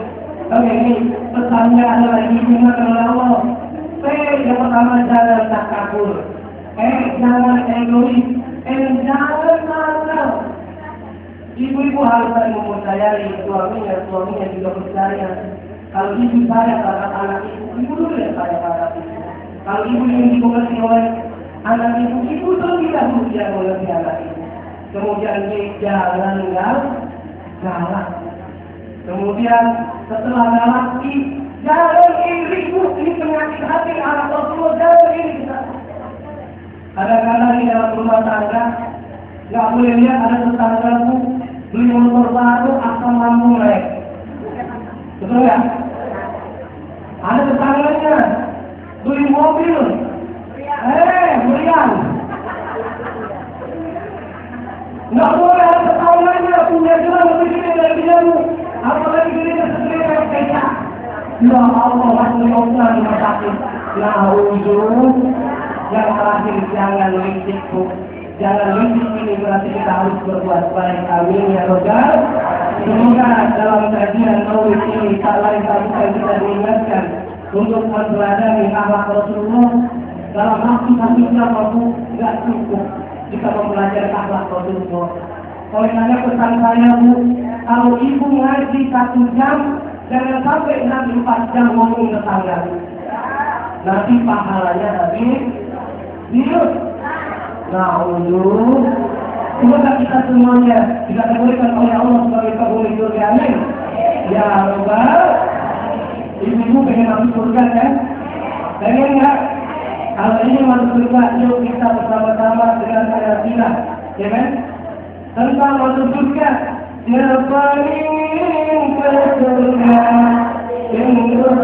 Kami ini pesannya adalah diingatkan oleh Allah. Yang pertama jangan takabur. Jangan egois. Jangan nakal. Ibu-ibu harus mempercayai suaminya juga percaya. Kalau ibu sayang terhadap anak ibu dulu yang sayang terhadap ibu. Kalau ibu yang dimengerti oleh anak ibu terlebih dahulu dia mengerti anak ibu. Kemudian jangan galak. Kemudian setelah galak, jangan iri bu. Ini penyakit hati anak Rasulullah. Jangan iri kita. Kadang-kadang di dalam rumah tangga nggak boleh lihat ada tetanggamu beli motor baru asal lambung naik. Betul ya? Ada tetangganya beli mobil, berian. Nggak boleh ada tetangganya punya gelang lebih gede dari diamu, apalagi dirinya segede kayak kaca. Ya Allah, masih Allah di rumah sakit. Nah, ujung yang terakhir jangan licik bu. Jangan licik ini berarti kita harus berbuat baik. Amin ya Rabbal. Semoga dalam kajian maulid ini tak lain tak bukan kita diingatkan untuk meneladani akhlak Rasulullah. Dalam waktu satu jam aku nggak cukup kita mempelajari akhlak Rasulullah. Oleh karena pesan saya bu, kalau ibu ngaji 1 jam, jangan sampai nanti 4 jam ngomong tetangga. Nanti pahalanya habis. Hidup. Nah, semoga kita semuanya dikategorikan oleh Allah sebagai penghuni surga. Amin. Ya Rabbal. Ibu-ibu pengen masuk surga kan? Pengen nggak? Kalau ini masuk surga, yuk kita bersama-sama dengan saya silah, ya kan? Tentang masuk surga, siapa ingin ke surga, untuk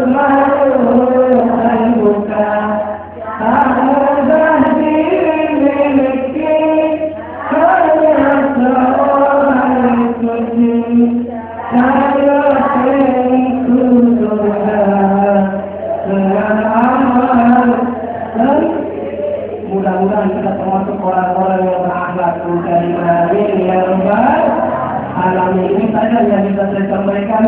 dan buka, tak mudah dimiliki, hanya seorang suci, saya pintu surga dengan amal. Dan mudah-mudahan kita termasuk orang-orang yang berakhlak karimah. Amin ya rabbal alamin. Ini saja yang bisa saya sampaikan.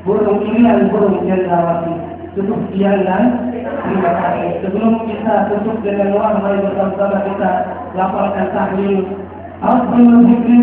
Burung pilihan burung cendrawasih. Cukup sekian dan terima kasih. Sebelum kita tutup dengan doa, mari bersama-sama kita lafalkan tahlil. Afdal zikri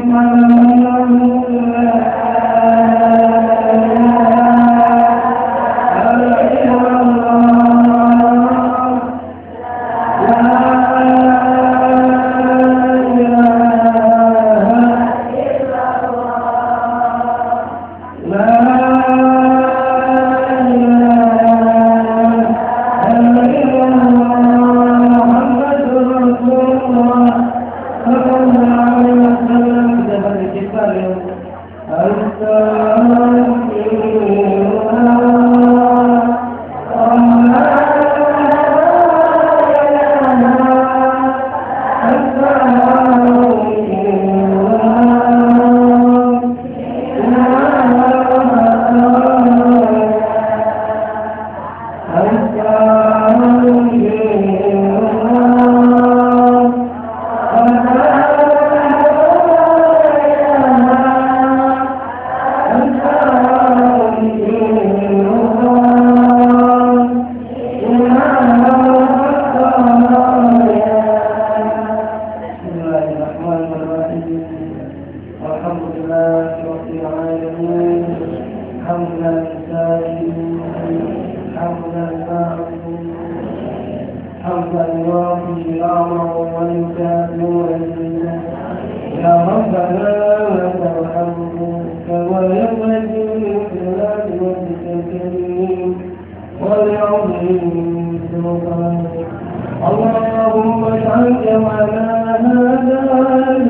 اللهم اجعل جمعنا هذا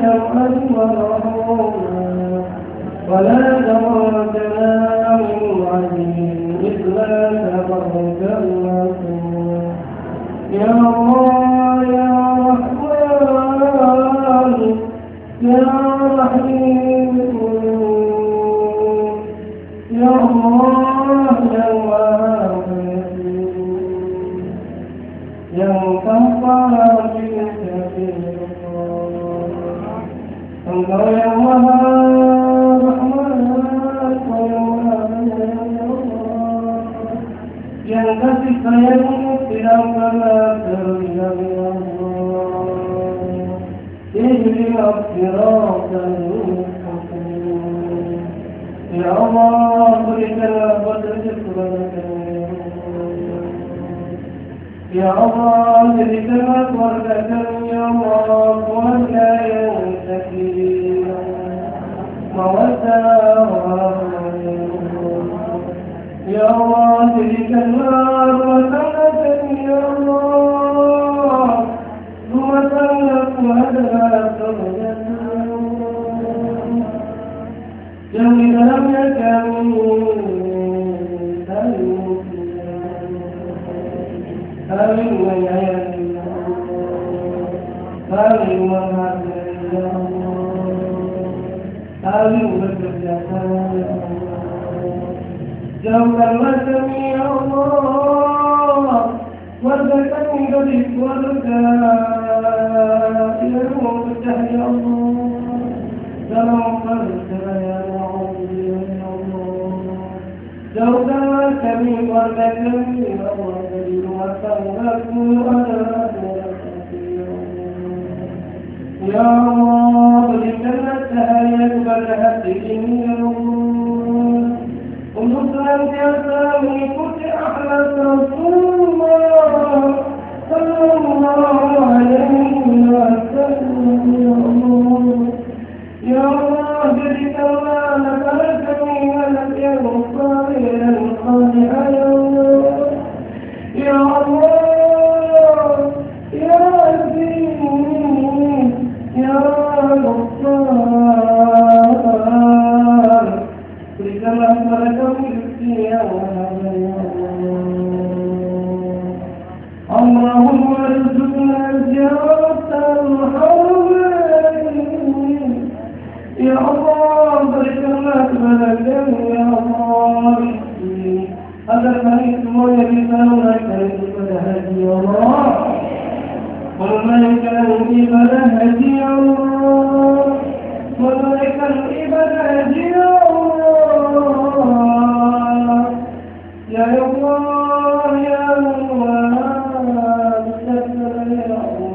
جمعا مرحوما ولا تمرتنا من بعده إلا تبركنا يا الله يا رحمن يا رحيم يا الله يا وافي yang tanpa dikira, Engkau yang Maha Rahman, Engkau yang Maha Allah, yang kasih sayang tidak pernah terhilang ya Allah. Ihdinas siratal mustaqim. Ya Allah, berikanlah petunjuk kepada kami. Ya Allah, jadikanlah keluarga kami, ya Allah, keluarga yang sakinah, mawaddah warahmah. Ya Allah, jadikanlah rumah tangga kami, ya Allah, rumah tangga adalah surga yang di dalamnya kami saling menyayangi, saling menghargai, saling bekerja sama. Jauhkanlah kami ya Allah, warga kami dari keluarga yang pecah ya Allah, dalam perceraian ya Allah. Jauhkanlah kami warga kami ya Allah dari rumah tanggaku adalah ya Allah, berikanlah cahaya kepada hati ini ya Allah, untuk senantiasa mengikuti akhlak Rasulullah sallallahu alaihi wasallam ya Allah. Ya Allah, jadikanlah anak-anak kami anak yang saleh dan salihah ya Allah. Ya Allah, ya Aziz, ya Ghaffar, Ya Allah, berikanlah kepada kami, Ya Allah, agar kami semuanya bisa menaikkan ibadah haji, Ya Allah. Menaikkan ibadah haji, Ya Allah. Menaikkan ibadah haji, Ya Allah. Ya Allah, Ya Allah, bismillah, Ya Allah.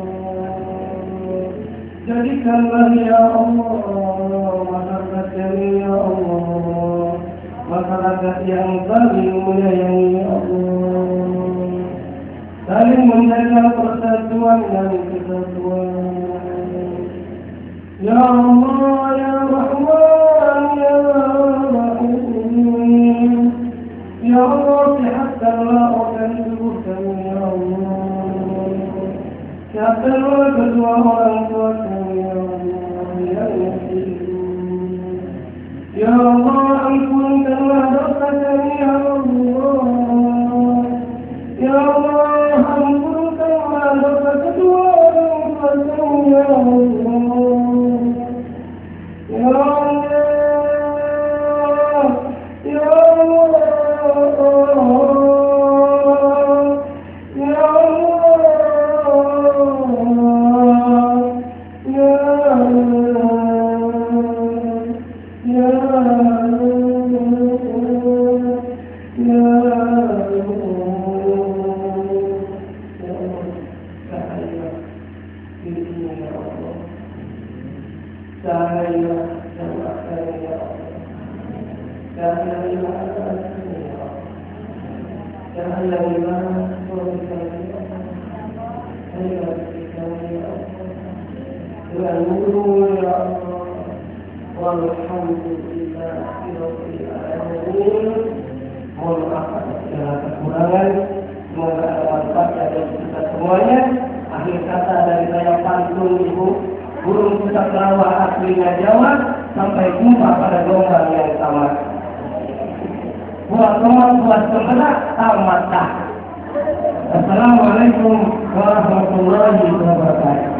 Jadikanlah, Ya Allah, masyarakat kami, Ya Allah, masyarakat yang saling menyayangi, Ya Allah, saling menjaga persatuan dan kesatuan. Ya Allah, Ya Rahman, Ya Rahim. Ya Allah, sehatkanlah organ tubuh kami, Ya Allah. Sehatkanlah kedua orang tua kami, Ya Allah, yang yakin. Ya Allah, ampunkanlah dosa kami, Ya Allah. Ya Allah, ampunkanlah dosa kedua orang tua kami, Ya Allah. Ya Allah, Ya Allah, Ya akhir kata dari saya pantun Ibu, burung pusat rawa aslinya Jawa, sampai jumpa pada gelombang yang sama. Buat teman, buat sebelah, tamat dah. Assalamualaikum warahmatullahi wabarakatuh.